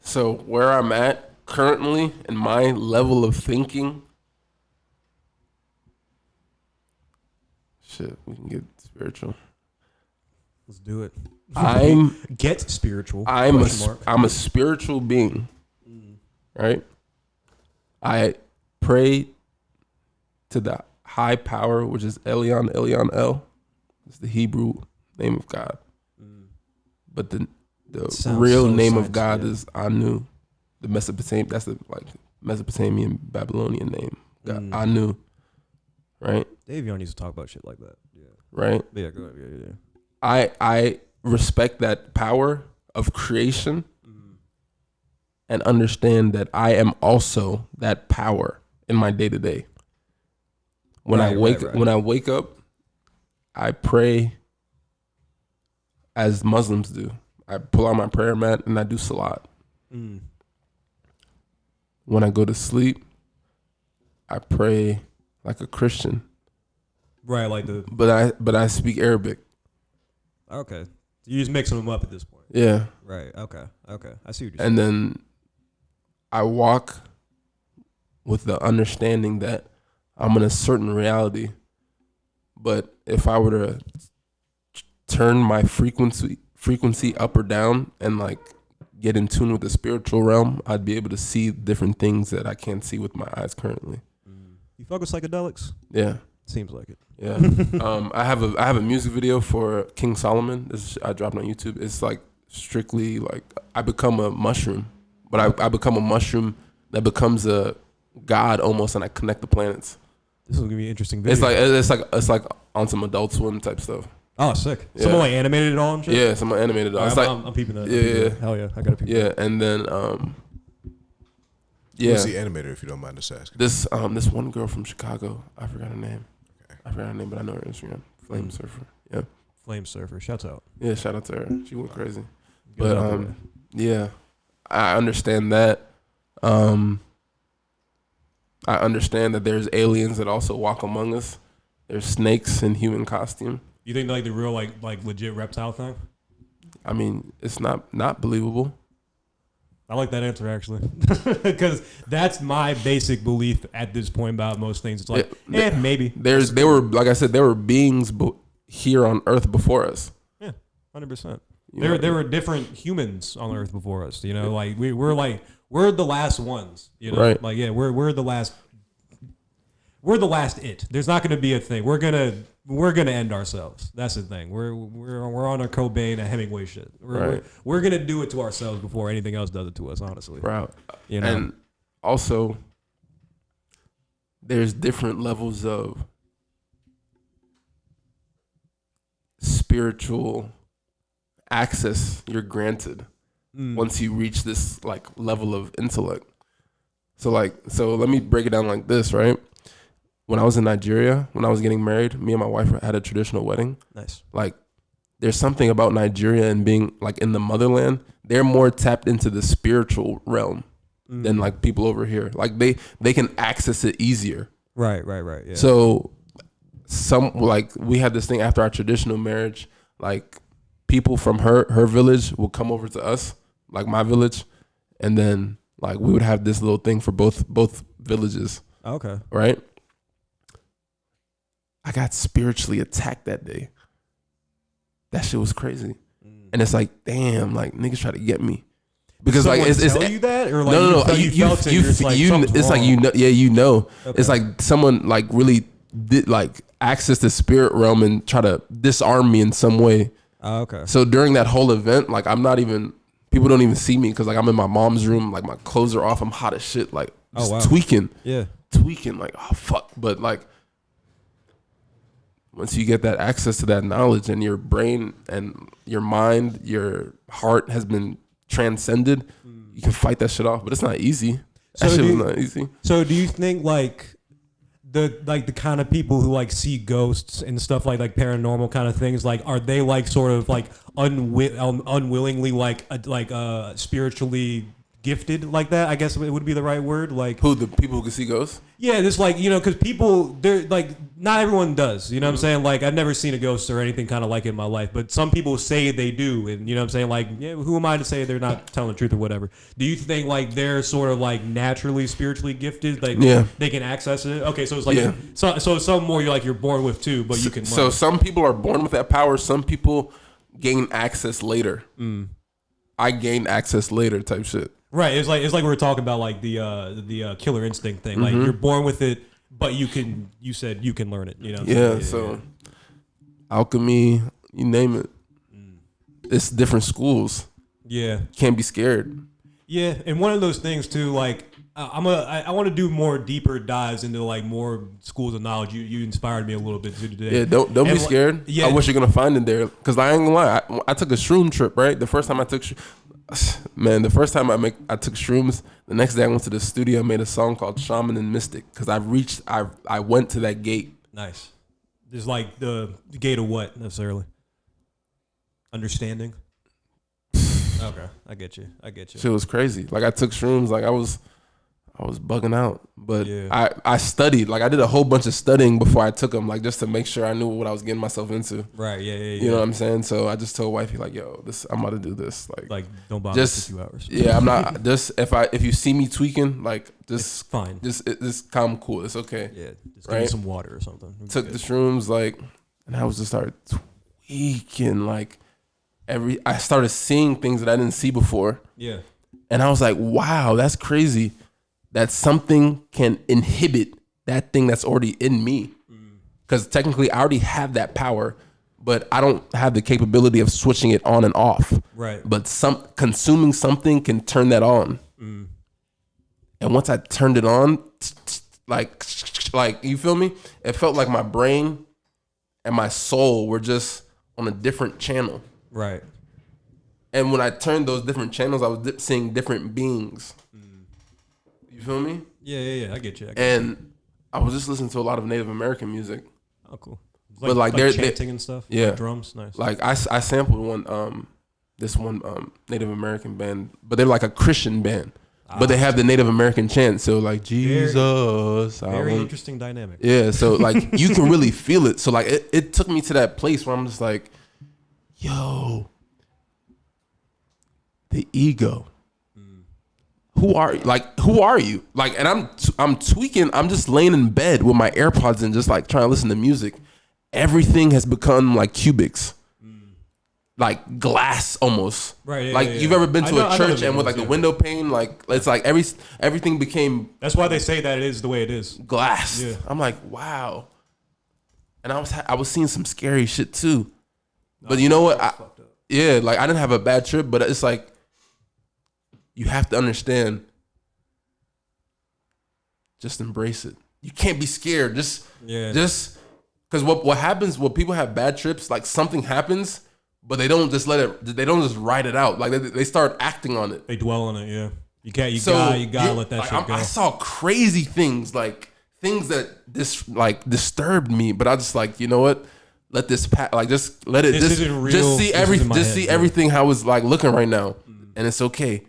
So where I'm at currently in my level of thinking, shit, we can get spiritual. Let's do it. Get spiritual. I'm a spiritual being, right? I pray to the high power, which is Elyon El. It's the Hebrew name of God. But the real name of God is Anu. The Mesopotamian, that's the Mesopotamian Babylonian name. God, Anu. Right? Davion needs to talk about shit like that. Yeah. Right? Yeah, go ahead. Yeah. I respect that power of creation and understand that I am also that power in my day to day. When I wake up, I pray as Muslims do. I pull out my prayer mat and I do salat. When I go to sleep, I pray like a Christian. Right, like the. But I speak Arabic. Okay, you just mixing them up at this point. Yeah. Right. Okay. I see what you're saying. And then I walk with the understanding that I'm in a certain reality, but if I were to turn my frequency up or down and like get in tune with the spiritual realm, I'd be able to see different things that I can't see with my eyes currently. You fuck with psychedelics? Yeah. Seems like it. Yeah. I have a music video for King Solomon. I dropped on YouTube. It's like strictly like I become a mushroom, but I become a mushroom that becomes a god almost, and I connect the planets. This is gonna be an interesting video. It's like on some Adult Swim type stuff. Oh, sick! Yeah. Someone like animated it all and shit. Yeah, someone animated it all. Right, I'm peeping that. Yeah. Hell yeah, I gotta peep. Yeah, and then Who's the animator, if you don't mind us asking? This one girl from Chicago. I forgot her name. Okay. I forgot her name, but I know her Instagram. Flame Surfer. Yeah. Flame Surfer. Shouts out. Yeah, shout out to her. She went crazy. Good But yeah, I understand that. I understand that there's aliens that also walk among us. There's snakes in human costume. You think like the real like legit reptile thing? I mean, it's not believable. I like that answer actually, because that's my basic belief at this point about most things. It's like, maybe. They were like I said, there were beings here on Earth before us. Yeah, 100%. There were different humans on Earth before us. You know, like we're the last ones. You know, right. Like we're the last. We're the last it. There's not going to be a thing. We're gonna end ourselves. That's the thing. We're on our Cobain and Hemingway shit. We're gonna do it to ourselves before anything else does it to us. Honestly, right. You know? And also, there's different levels of spiritual access you're granted once you reach this like level of intellect. So let me break it down like this, right? When I was in Nigeria, when I was getting married, me and my wife had a traditional wedding. Nice. Like, there's something about Nigeria and being like in the motherland. They're more tapped into the spiritual realm than like people over here. Like they can access it easier. Right. Yeah. So we had this thing after our traditional marriage, like people from her village would come over to us, like my village, and then like we would have this little thing for both villages. Okay. Right? I got spiritually attacked that day. That shit was crazy. And it's like, damn, like niggas try to get me. Because someone like it's tell you that, or like no, you felt it, it's like it's like, you know, yeah, you know. Okay. It's like someone like really did like access the spirit realm and try to disarm me in some way. Okay. So during that whole event, like I'm not even, people don't even see me because like I'm in my mom's room, like my clothes are off, I'm hot as shit, like just tweaking. Yeah. Tweaking, like, oh fuck. But like once you get that access to that knowledge and your brain and your mind, your heart has been transcended, you can fight that shit off. But it's not easy. That shit was not easy. So do you think like the kind of people who like see ghosts and stuff like paranormal kind of things, like are they like sort of like unwillingly like spiritually gifted like that? I guess it would be the right word. Like who, the people who can see ghosts? Yeah, just like, you know, because people, they're like, not everyone does. You know what I'm saying? Like I've never seen a ghost or anything kind of like it in my life, but some people say they do, and you know what I'm saying? Like, yeah, who am I to say they're not telling the truth or whatever? Do you think like they're sort of like naturally spiritually gifted? Like they can access it? Okay, so it's like so some more you're born with too, but you can learn. So some people are born with that power. Some people gain access later. I gained access later type shit. Right, it's like we were talking about like the killer instinct thing. Like you're born with it, but you said you can learn it. You know. Yeah. So alchemy, you name it. It's different schools. Yeah. Can't be scared. Yeah, and one of those things too, like I want to do more deeper dives into like more schools of knowledge. You inspired me a little bit today. Yeah, don't be scared. Yeah. I wish you're gonna find it there, because I ain't gonna lie. I took a shroom trip, right? The first time I took. The first time I took shrooms, the next day I went to the studio and made a song called Shaman and Mystic, because I went to that gate. Nice. Just like the gate of what necessarily? Understanding? Okay, I get you. Shit was crazy. Like I took shrooms, like I was bugging out. But I studied, like I did a whole bunch of studying before I took them, like just to make sure I knew what I was getting myself into. Right, yeah. You know what I'm saying? So I just told wifey like, yo, I'm about to do this. Like don't bother me for 2 hours. Yeah, I'm not just if you see me tweaking, like just it's fine. Just calm, cool. It's okay. Yeah, just give me some water or something. Took the shrooms, like, and I was just started tweaking, like I started seeing things that I didn't see before. Yeah. And I was like, wow, that's crazy. That something can inhibit that thing that's already in me. Because technically I already have that power, but I don't have the capability of switching it on and off. Right. But consuming something can turn that on. And once I turned it on, like you feel me? It felt like my brain and my soul were just on a different channel. Right. And when I turned those different channels, I was seeing different beings. You feel me? Yeah. I get you. And I was just listening to a lot of Native American music. Oh, cool. But like they're chanting and stuff. Yeah. Like drums, nice. Like I sampled this one Native American band, but they're like a Christian band. But they have the Native American chant, so like Jesus. Very interesting dynamic. Yeah, so like you can really feel it. So like it took me to that place where I'm just like, yo, the ego. Who are you? Like, who are you? Like, and I'm tweaking. I'm just laying in bed with my AirPods and just like trying to listen to music. Everything has become like cubics, like glass almost. Right. Like you've ever been to a church and with like the window pane, like it's like everything became. That's why they say that it is the way it is. Glass. Yeah. I'm like, wow. And I was seeing some scary shit too, but you know what? Like I didn't have a bad trip, but it's like. You have to understand. Just embrace it. You can't be scared. Just because what happens when people have bad trips, like something happens, but they don't just they don't just write it out. Like they start acting on it. They dwell on it. Yeah, you gotta let that shit go. I saw crazy things, like things that disturbed me, but I just like, you know what? Let this like just let it. This isn't real. Just see everything how it's like looking right now, and it's okay.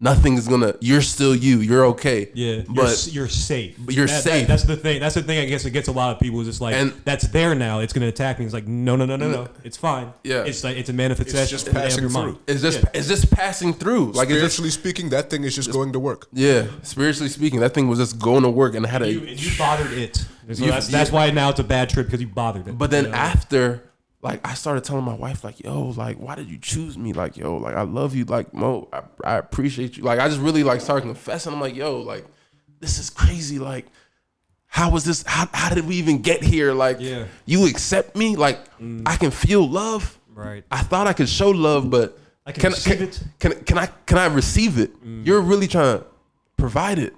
nothing's gonna. You're still you. You're okay. Yeah, but you're safe. But you're safe. That's the thing. That's the thing. I guess it gets a lot of people. Is just like, and that's there now. It's gonna attack me. It's like, no. It's fine. Yeah, it's like it's a manifestation. It's just passing through. It's just passing through. Like spiritually speaking, that thing is just going to work. Yeah, spiritually speaking, that thing was just going to work and had you bothered it. So that's why now it's a bad trip because you bothered it. But then after. Like, I started telling my wife, like, yo, like, why did you choose me? Like, yo, like, I love you. Like, Mo, I appreciate you. Like, I just really, like, started confessing. I'm like, yo, like, this is crazy. Like, how was this? How did we even get here? Like, you accept me? Like, I can feel love. Right. I thought I could show love, but I can receive it. Can I receive it? You're really trying to provide it.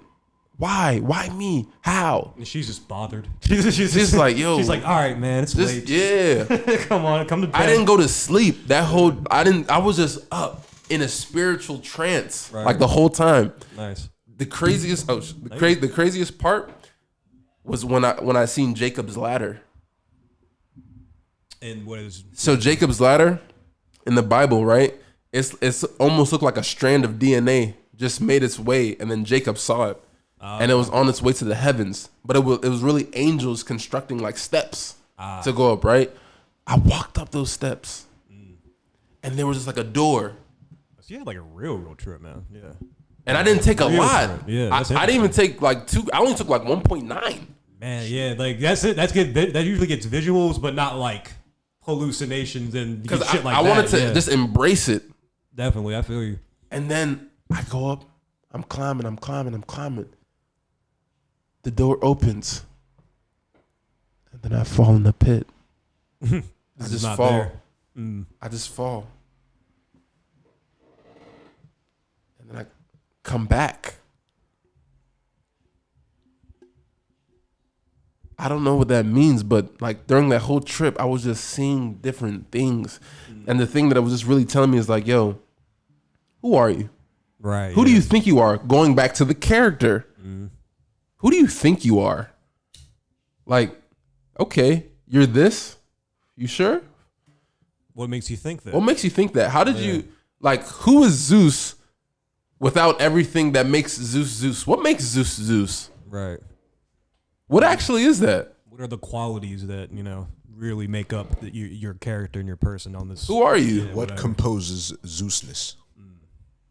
Why? Why me? How? And she's just bothered. She's just like, yo. She's like, all right, man, it's late. Yeah. Come on, come to bed. I didn't go to sleep I was just up in a spiritual trance like the whole time. Nice. The craziest the craziest part was when I seen Jacob's ladder. And what is so Jacob's ladder in the Bible, right? It's almost looked like a strand of DNA just made its way, and then Jacob saw it. And it was on its way to the heavens, but it was really angels constructing like steps to go up. Right, I walked up those steps, and there was just like a door. So you had like a real trip, man. Yeah, and I didn't take a lot. Yeah, I didn't even take like 2. I only took like 1.9. Man, yeah, like that's it. That's good. That usually gets visuals, but not like hallucinations and because shit like I that. wanted to just embrace it. Definitely, I feel you. And then I go up. I'm climbing. The door opens, and then I fall in the pit. I just fall. I just fall. And then I come back. I don't know what that means, but like during that whole trip, I was just seeing different things. And the thing that it was just really telling me is like, yo, who are you? Right. Who do you think you are? Going back to the character. Who do you think you are? Like, okay, you're this? You sure? What makes you think that? What makes you think that? How did you, like, who is Zeus without everything that makes Zeus Zeus? What makes Zeus Zeus? Right. What actually is that? What are the qualities that, really make up your character and your person on this? Who are you? What composes Zeusness?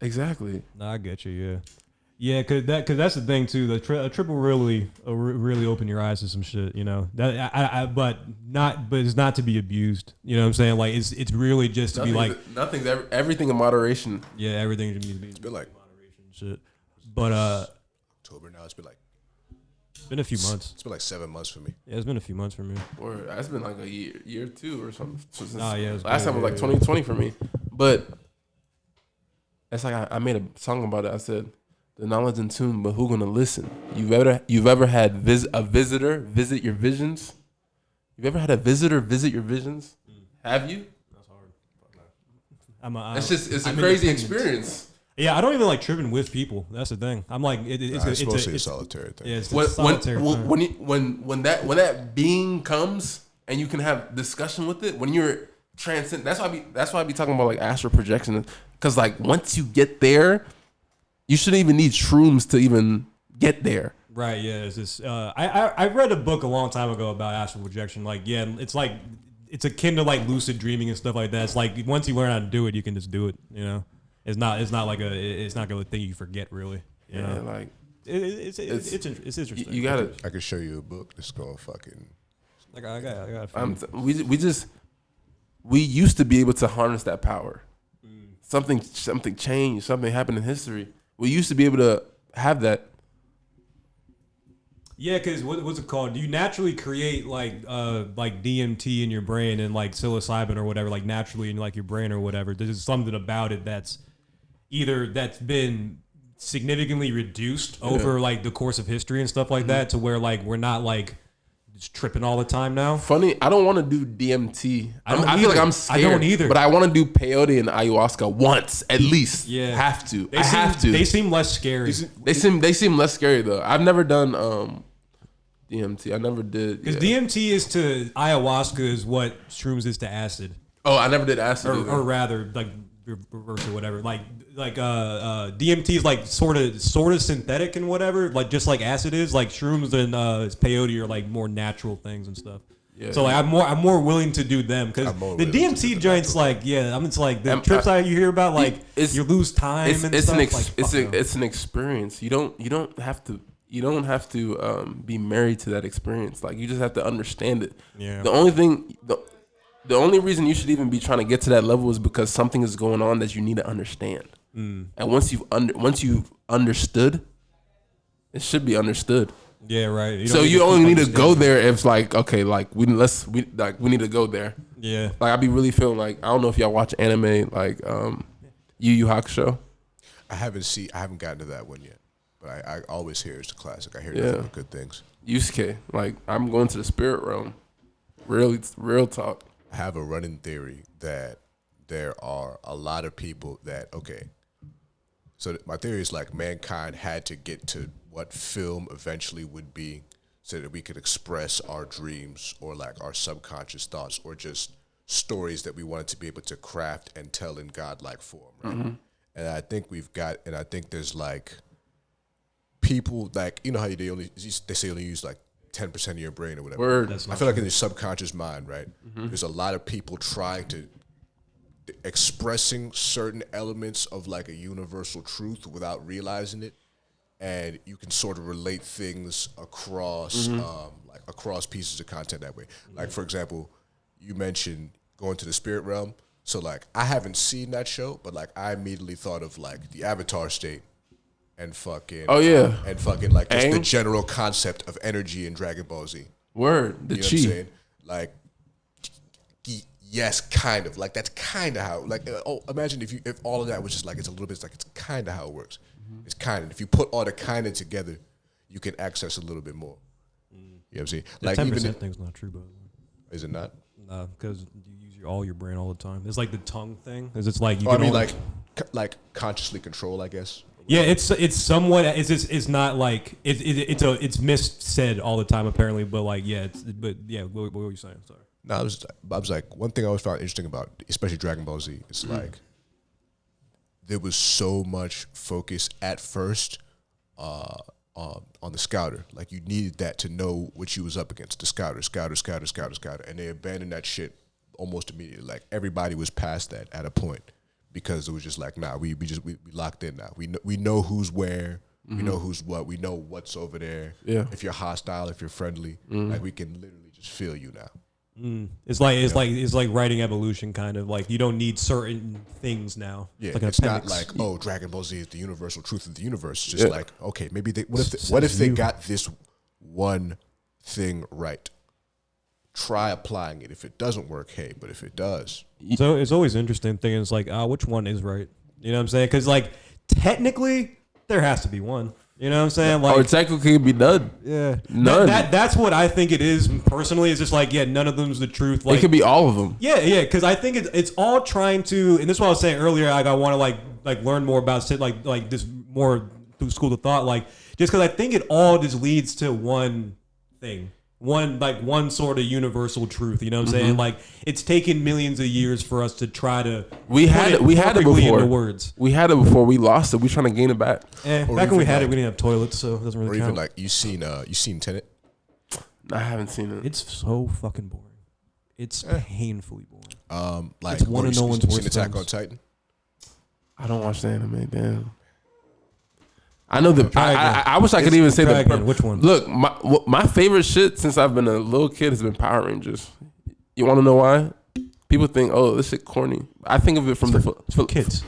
Exactly. No, I get you, yeah. Yeah, cause that's the thing too. The triple really open your eyes to some shit, That but it's not to be abused. You know what I'm saying? Like it's really just to be like everything in moderation. Yeah, everything needs to be. It's been like moderation shit. But October now. It's been a few months. It's been like 7 months for me. Yeah, it's been a few months for me. Or it's been like a year or two or something. Last time was like 2020 for me. But it's like I made a song about it. I said, the knowledge in tune, but who gonna listen? You've ever had a visitor visit your visions? You've ever had a visitor visit your visions? Have you? That's hard. It's a crazy experience. Yeah, I don't even like tripping with people. That's the thing. I'm like, it's mostly a solitary thing. Yeah, it's a solitary thing. When that being comes and you can have discussion with it, when you're transcend. That's why I be talking about like astral projection, because like once you get there, you shouldn't even need shrooms to even get there. Right. Yeah. It's just I read a book a long time ago about astral projection. Like, yeah, it's akin to like lucid dreaming and stuff like that. It's like once you learn how to do it, you can just do it. It's not gonna thing you forget really. Like it's interesting. You gotta. I could show you a book that's called fucking. Like I got. We used to be able to harness that power. Something changed. Something happened in history. We used to be able to have that. Yeah, because what's it called? Do you naturally create like DMT in your brain and like psilocybin or whatever, like naturally in like your brain or whatever? There's something about it that's been significantly reduced over like the course of history and stuff like that, to where like we're not like just tripping all the time now. Funny, I don't want to do DMT. I feel like I'm scared. I don't either. But I want to do peyote and ayahuasca once at least. Yeah, have to. Have to. They seem less scary. They seem less scary though. I've never done DMT. I never did. Because DMT is to ayahuasca is what shrooms is to acid. Oh, I never did acid. Or rather, like reverse or whatever. Like DMT is like sort of synthetic and whatever. Like just like acid is. Like shrooms and peyote are like more natural things and stuff. Yeah, so like I'm more willing to do them because the DMT joints like it's like the trips you hear about like you lose time and stuff. It's an experience. You don't have to be married to that experience. Like you just have to understand it. Yeah. The only reason you should even be trying to get to that level is because something is going on that you need to understand. And once you've understood, it should be understood. Yeah, right. You only need to go there if it's like, okay, like we need to go there. Yeah. Like I be really feeling like, I don't know if y'all watch anime like Yu Yu Hakusho. I haven't gotten to that one yet. But I always hear it's a classic. I hear nothing but good things. Yusuke, like I'm going to the spirit realm. Real talk. I have a running theory that there are a lot of people that so my theory is like mankind had to get to what film eventually would be so that we could express our dreams or like our subconscious thoughts or just stories that we wanted to be able to craft and tell in godlike form, right? Mm-hmm. And I think I think there's like people like, you know how they say only use like 10% of your brain or whatever. Word. I feel like in your subconscious mind, right? Mm-hmm. There's a lot of people trying to expressing certain elements of like a universal truth without realizing it. And you can sort of relate things across across pieces of content that way. Like for example, you mentioned going to the spirit realm. So like I haven't seen that show, but like I immediately thought of like the Avatar state and fucking like just the general concept of energy in Dragon Ball Z. Word, the chi. What I'm saying? Like yes, kind of. Like that's kind of how. Like imagine if all of that was just like it's a little bit. It's like it's kind of how it works. Mm-hmm. It's kind of. If you put all the kind of together, you can access a little bit more. You know what I'm saying? The like 10% thing's not true, but is it not? No, because you use all your brain all the time. It's like the tongue thing. It's like you. Like consciously control, I guess. Yeah, it's somewhat. It's not like it's missaid all the time apparently, but like what were you saying? Sorry. No, I was like one thing I always found interesting about, especially Dragon Ball Z, is like there was so much focus at first on the scouter. Like you needed that to know what you was up against. The scouter, and they abandoned that shit almost immediately. Like everybody was past that at a point because it was just like, nah, we locked in now. We know who's where. We know who's what. We know what's over there. Yeah. If you're hostile, if you're friendly, like we can literally just feel you now. It's like writing evolution, kind of like you don't need certain things now. Yeah, like it's not like Dragon Ball Z is the universal truth of the universe. It's just like okay, maybe what if they got this one thing right? Try applying it. If it doesn't work, hey, but if it does, so it's always interesting thinking it's like which one is right? You know what I'm saying? Because like technically there has to be one. You know what I'm saying? Like, or technically it'd be none. Yeah. None. That's what I think it is personally. It's just like, none of them's the truth. Like, it could be all of them. Yeah, because I think it's all trying to, and this is what I was saying earlier, like I want to like learn more about like this more through school of thought, like just because I think it all just leads to one thing. One sort of universal truth, you know what I'm saying? Like it's taken millions of years for us to try to we had it before. Into words. We had it before. We lost it. We trying to gain it back. Back when we had it, we didn't have toilets, so it doesn't really count. Or even like you seen Tenet? I haven't seen it. It's so fucking boring. It's painfully boring. Like it's one of no one's worst seen Attack on Titan? I don't watch the anime, damn. I know I wish I could even say which one. Look, my favorite shit since I've been a little kid has been Power Rangers. You want to know why? People think, oh, this shit corny. I think of it from for kids.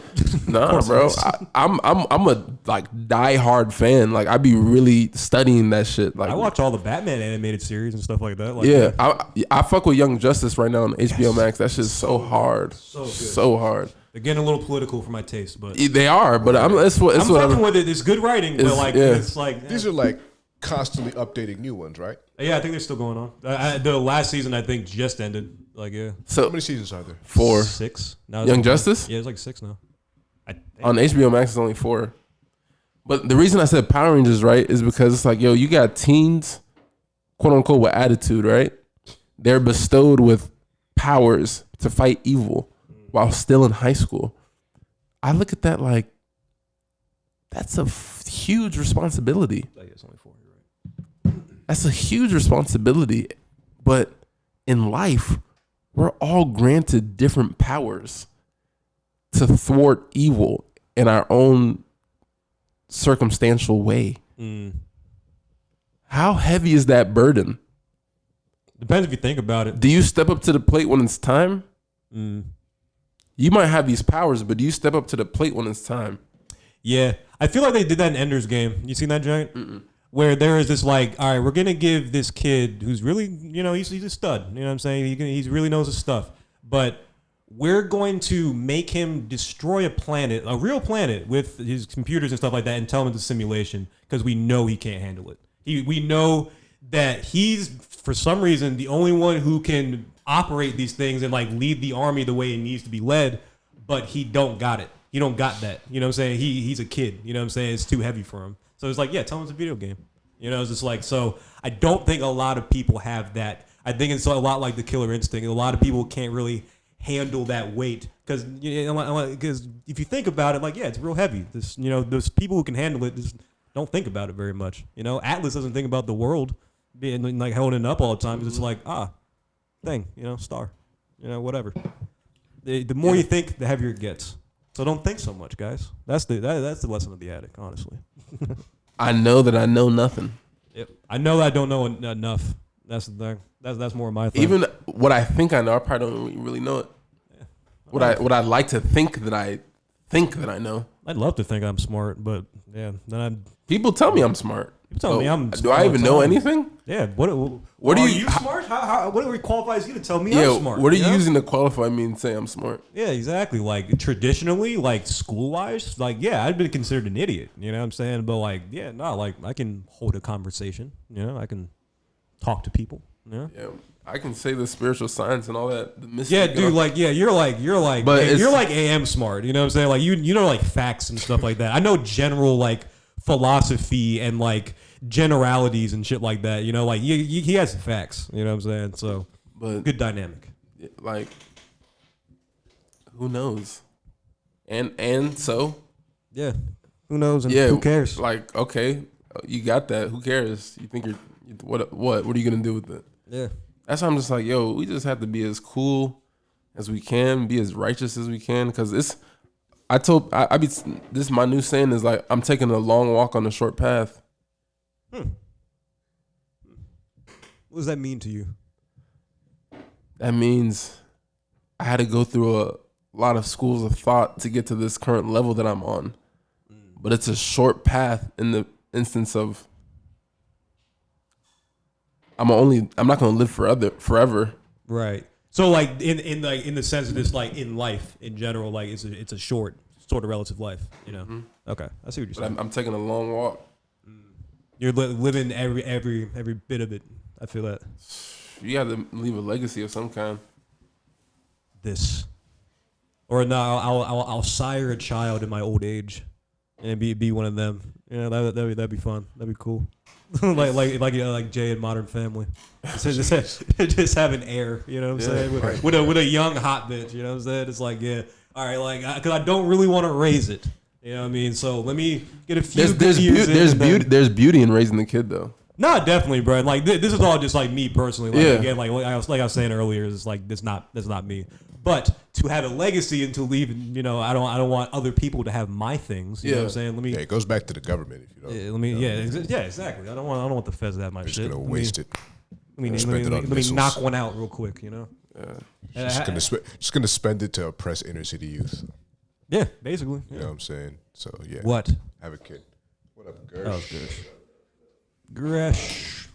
Nah, bro. I'm a like diehard fan. Like I be really studying that shit. Like I watch all the Batman animated series and stuff like that. Like, I fuck with Young Justice right now on HBO Max. That shit's so hard, so hard. They're getting a little political for my taste, but they are. But I'm fucking with it. It's good writing, but like it's like these are like constantly updating new ones, right? Yeah, I think they're still going on. The last season I think just ended. Like So how many seasons are there? 4. 6. Now Young Justice? Yeah, it's like 6 now. On HBO Max it's only 4. But the reason I said Power Rangers, right, is because it's like, you got teens, quote unquote, with attitude, right? They're bestowed with powers to fight evil while still in high school. I look at that like that's a huge responsibility. Oh, yeah, it's only 4. You're right. That's a huge responsibility. But in life, we're all granted different powers to thwart evil in our own circumstantial way. How heavy is that burden? Depends if you think about it. Do you step up to the plate when it's time? You might have these powers, but do you step up to the plate when it's time? Yeah. I feel like they did that in Ender's Game. You seen that, Giant? Where there is this like, all right, we're going to give this kid who's really, he's a stud. You know what I'm saying? He really knows his stuff. But we're going to make him destroy a planet, a real planet, with his computers and stuff like that and tell him it's a simulation because we know he can't handle it. We know that he's, for some reason, the only one who can operate these things and like lead the army the way it needs to be led, but he don't got it. He don't got that. You know what I'm saying? He's a kid. You know what I'm saying? It's too heavy for him. So it's like, yeah, tell him it's a video game. It's just like, so I don't think a lot of people have that. I think it's a lot like the killer instinct. A lot of people can't really handle that weight because if you think about it, like, yeah, it's real heavy. Those people who can handle it just don't think about it very much. Atlas doesn't think about the world being like holding it up all the time. It's like, thing, star, whatever. The more you think, the heavier it gets. So don't think so much, guys. That's the lesson of the addict, honestly. I know that I know nothing. Yep. I know that I don't know enough. That's the thing. That's more of my thing. Even what I think I know, I probably don't really know it. Yeah. What I like to think that I know. I'd love to think I'm smart, but yeah, then people tell me I'm smart. People tell me I'm smart. Do I even know anything? Yeah. What are you smart? What qualifies you to tell me I'm smart? What are you using to qualify me and say I'm smart? Yeah, exactly. Like traditionally, like school wise, like yeah, I'd been considered an idiot. You know what I'm saying? But like, yeah, no, like I can hold a conversation. I can talk to people. Yeah. I can say the spiritual science and all that. The mystic. Yeah, dude. Like, yeah, you're like AM smart. You know what I'm saying? Like you know like facts and stuff like that. I know general like philosophy and like generalities and shit like that. Like he has the facts. You know what I'm saying? So, but good dynamic. Like, who knows? And so, yeah, who knows? And who cares? Like, okay, you got that. Who cares? You think what are you gonna do with it? Yeah. That's why I'm just like, yo, we just have to be as cool as we can, be as righteous as we can, because this my new saying is like, I'm taking a long walk on a short path. What does that mean to you? That means I had to go through a lot of schools of thought to get to this current level that I'm on, but it's a short path in the instance of I'm not gonna live forever. Right. So like in the sense of this, like in life in general, like it's a short sort of relative life. Mm-hmm. Okay, I see what you're saying. I'm taking a long walk. You're living every bit of it. I feel that. You got to leave a legacy of some kind. Or no, I'll sire a child in my old age, and be one of them. That'd be fun. That'd be cool. like Jay in Modern Family. Just have an heir, you know what I'm saying? With a young hot bitch, you know what I'm saying? It's like, yeah, all right, like, because I don't really want to raise it. You know what I mean? So let me get a few There's beauty in raising the kid, though. No, definitely, bro. Like, this is all just like me personally. Like, again, like I was saying earlier, it's like, that's not me. But to have a legacy and to leave, I don't want other people to have my things. You know what I'm saying? It goes back to the government if you don't. Exactly. I don't want the feds to have my shit. Just gonna waste it. Let me knock one out real quick. Just gonna spend it to oppress inner city youth. Yeah, basically. You know what I'm saying? So yeah. What? Have a kid. What up, Gersh? Oh, Gresh.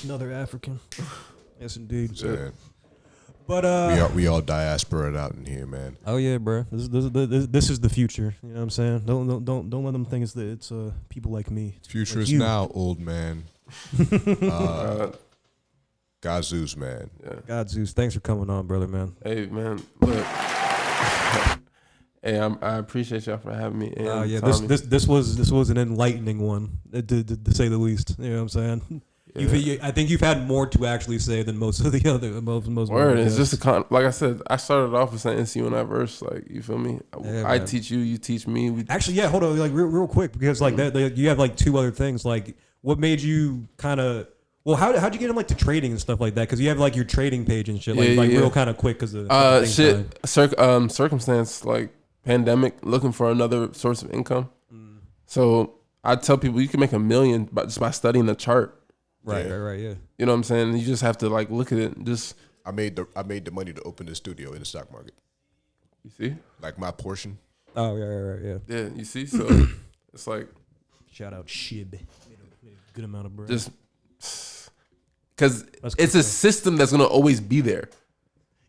Another African. Yes, indeed. But we all diaspora out in here, man. Oh yeah, bro. This is the future. You know what I'm saying? Don't let them think it's people like me. Future like is you. now, old man. GodZeus, man. Yeah. GodZeus, thanks for coming on, brother, man. Hey, man. Look. Hey, I appreciate y'all for having me. Yeah, this was an enlightening one, to say the least. You know what I'm saying? I think you've had more to actually say than most of the other most. Word, it's just like I said. I started off with saying NC when I verse. Like, you feel me? I teach you, you teach me. Actually, hold on, like real quick, because like you have like two other things. Like, what made you kind of? Well, how'd you get in like to trading and stuff like that? Because you have like your trading page and shit. Like, real kind of quick because of circumstance, like pandemic, looking for another source of income. So I tell people you can make $1 million just by studying the chart. Right, yeah. You know what I'm saying? You just have to like look at it and just. I made the money to open the studio in the stock market. You see? Like my portion. Oh yeah. Yeah, you see? So it's like. Shout out Shib. Made a good amount of bread. Just. Because it's a system that's gonna always be there.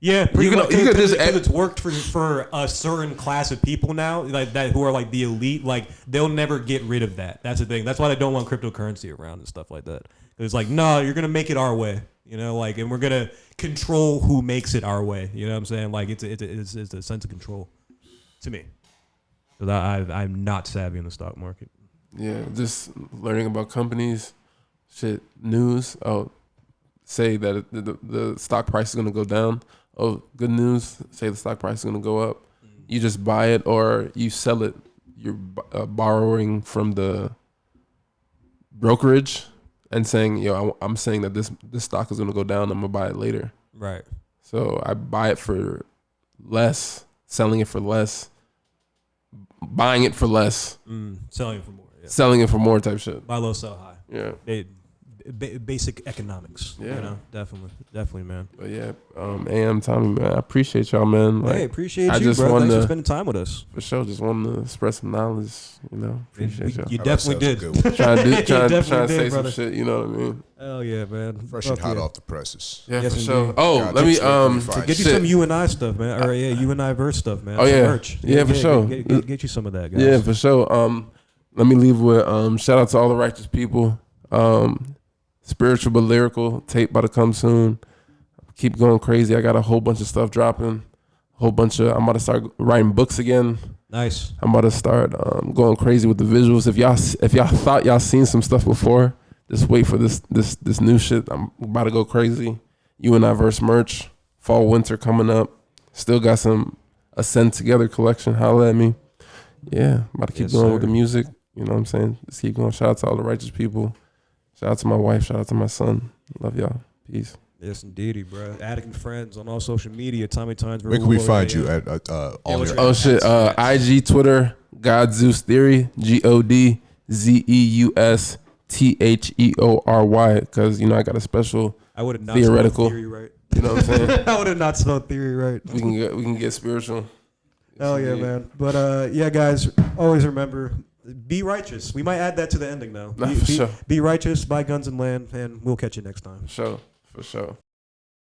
Yeah, because it's worked for a certain class of people now, like that who are like the elite. Like they'll never get rid of that. That's the thing. That's why they don't want cryptocurrency around and stuff like that. It's like, no, you're gonna make it our way, you know, like, and we're gonna control who makes it our way. You know what I'm saying? Like it's a sense of control to me. Because I'm not savvy in the stock market. Yeah, just learning about companies, shit, news. Oh. Say that the stock price is going to go down. Oh, good news. Say the stock price is going to go up. You just buy it or you sell it. You're borrowing from the brokerage and saying, I'm saying that this stock is going to go down. I'm going to buy it later. Right. So I buy it for less, selling it for less, buying it for less. Selling it for more. Yeah. Selling it for more type shit. Buy low, sell high. Yeah. Basic economics. Yeah, you know, definitely, man. But yeah, AM Tommy, man, I appreciate y'all, man. Like, hey, appreciate you, bro. Thanks for spending time with us. For sure, just wanted to spread some knowledge. You know, appreciate y'all. You definitely did. Trying to say some shit. You know what I mean? Hell yeah, man. Fresh and hot off the presses. Yeah, yes, for sure. Oh, let me to get you some you and I stuff, man. Or you and I verse stuff, man. Oh yeah, merch. Yeah, for sure. Get you some of that, guys. Yeah, for sure. Let me leave with shout out to all the righteous people. Spiritual but lyrical tape about to come soon. Keep going crazy. I got a whole bunch of stuff dropping. I'm about to start writing books again. Nice. I'm about to start going crazy with the visuals. If y'all thought y'all seen some stuff before, just wait for this new shit. I'm about to go crazy. You and I verse merch. Fall winter coming up. Still got some Ascend Together collection. Holla at me. Yeah, I'm about to keep going with the music. You know what I'm saying? Just keep going. Shout out to all the righteous people. Shout out to my wife. Shout out to my son. Love y'all. Peace. Yes, indeedy, bro. Attic and friends on all social media. Tommy Times. Where can we find you at all your? Oh shit. IG, Twitter, GodZeus Theory. GodZeus Because I got a special. I would have not theoretical. Theory right. You know what I'm saying? I would have not spelled theory right. We can get spiritual. Hell yeah, man. But yeah, guys, always remember. Be righteous. We might add that to the ending now. Nah, for sure. Be righteous, buy guns and land, and we'll catch you next time. For sure.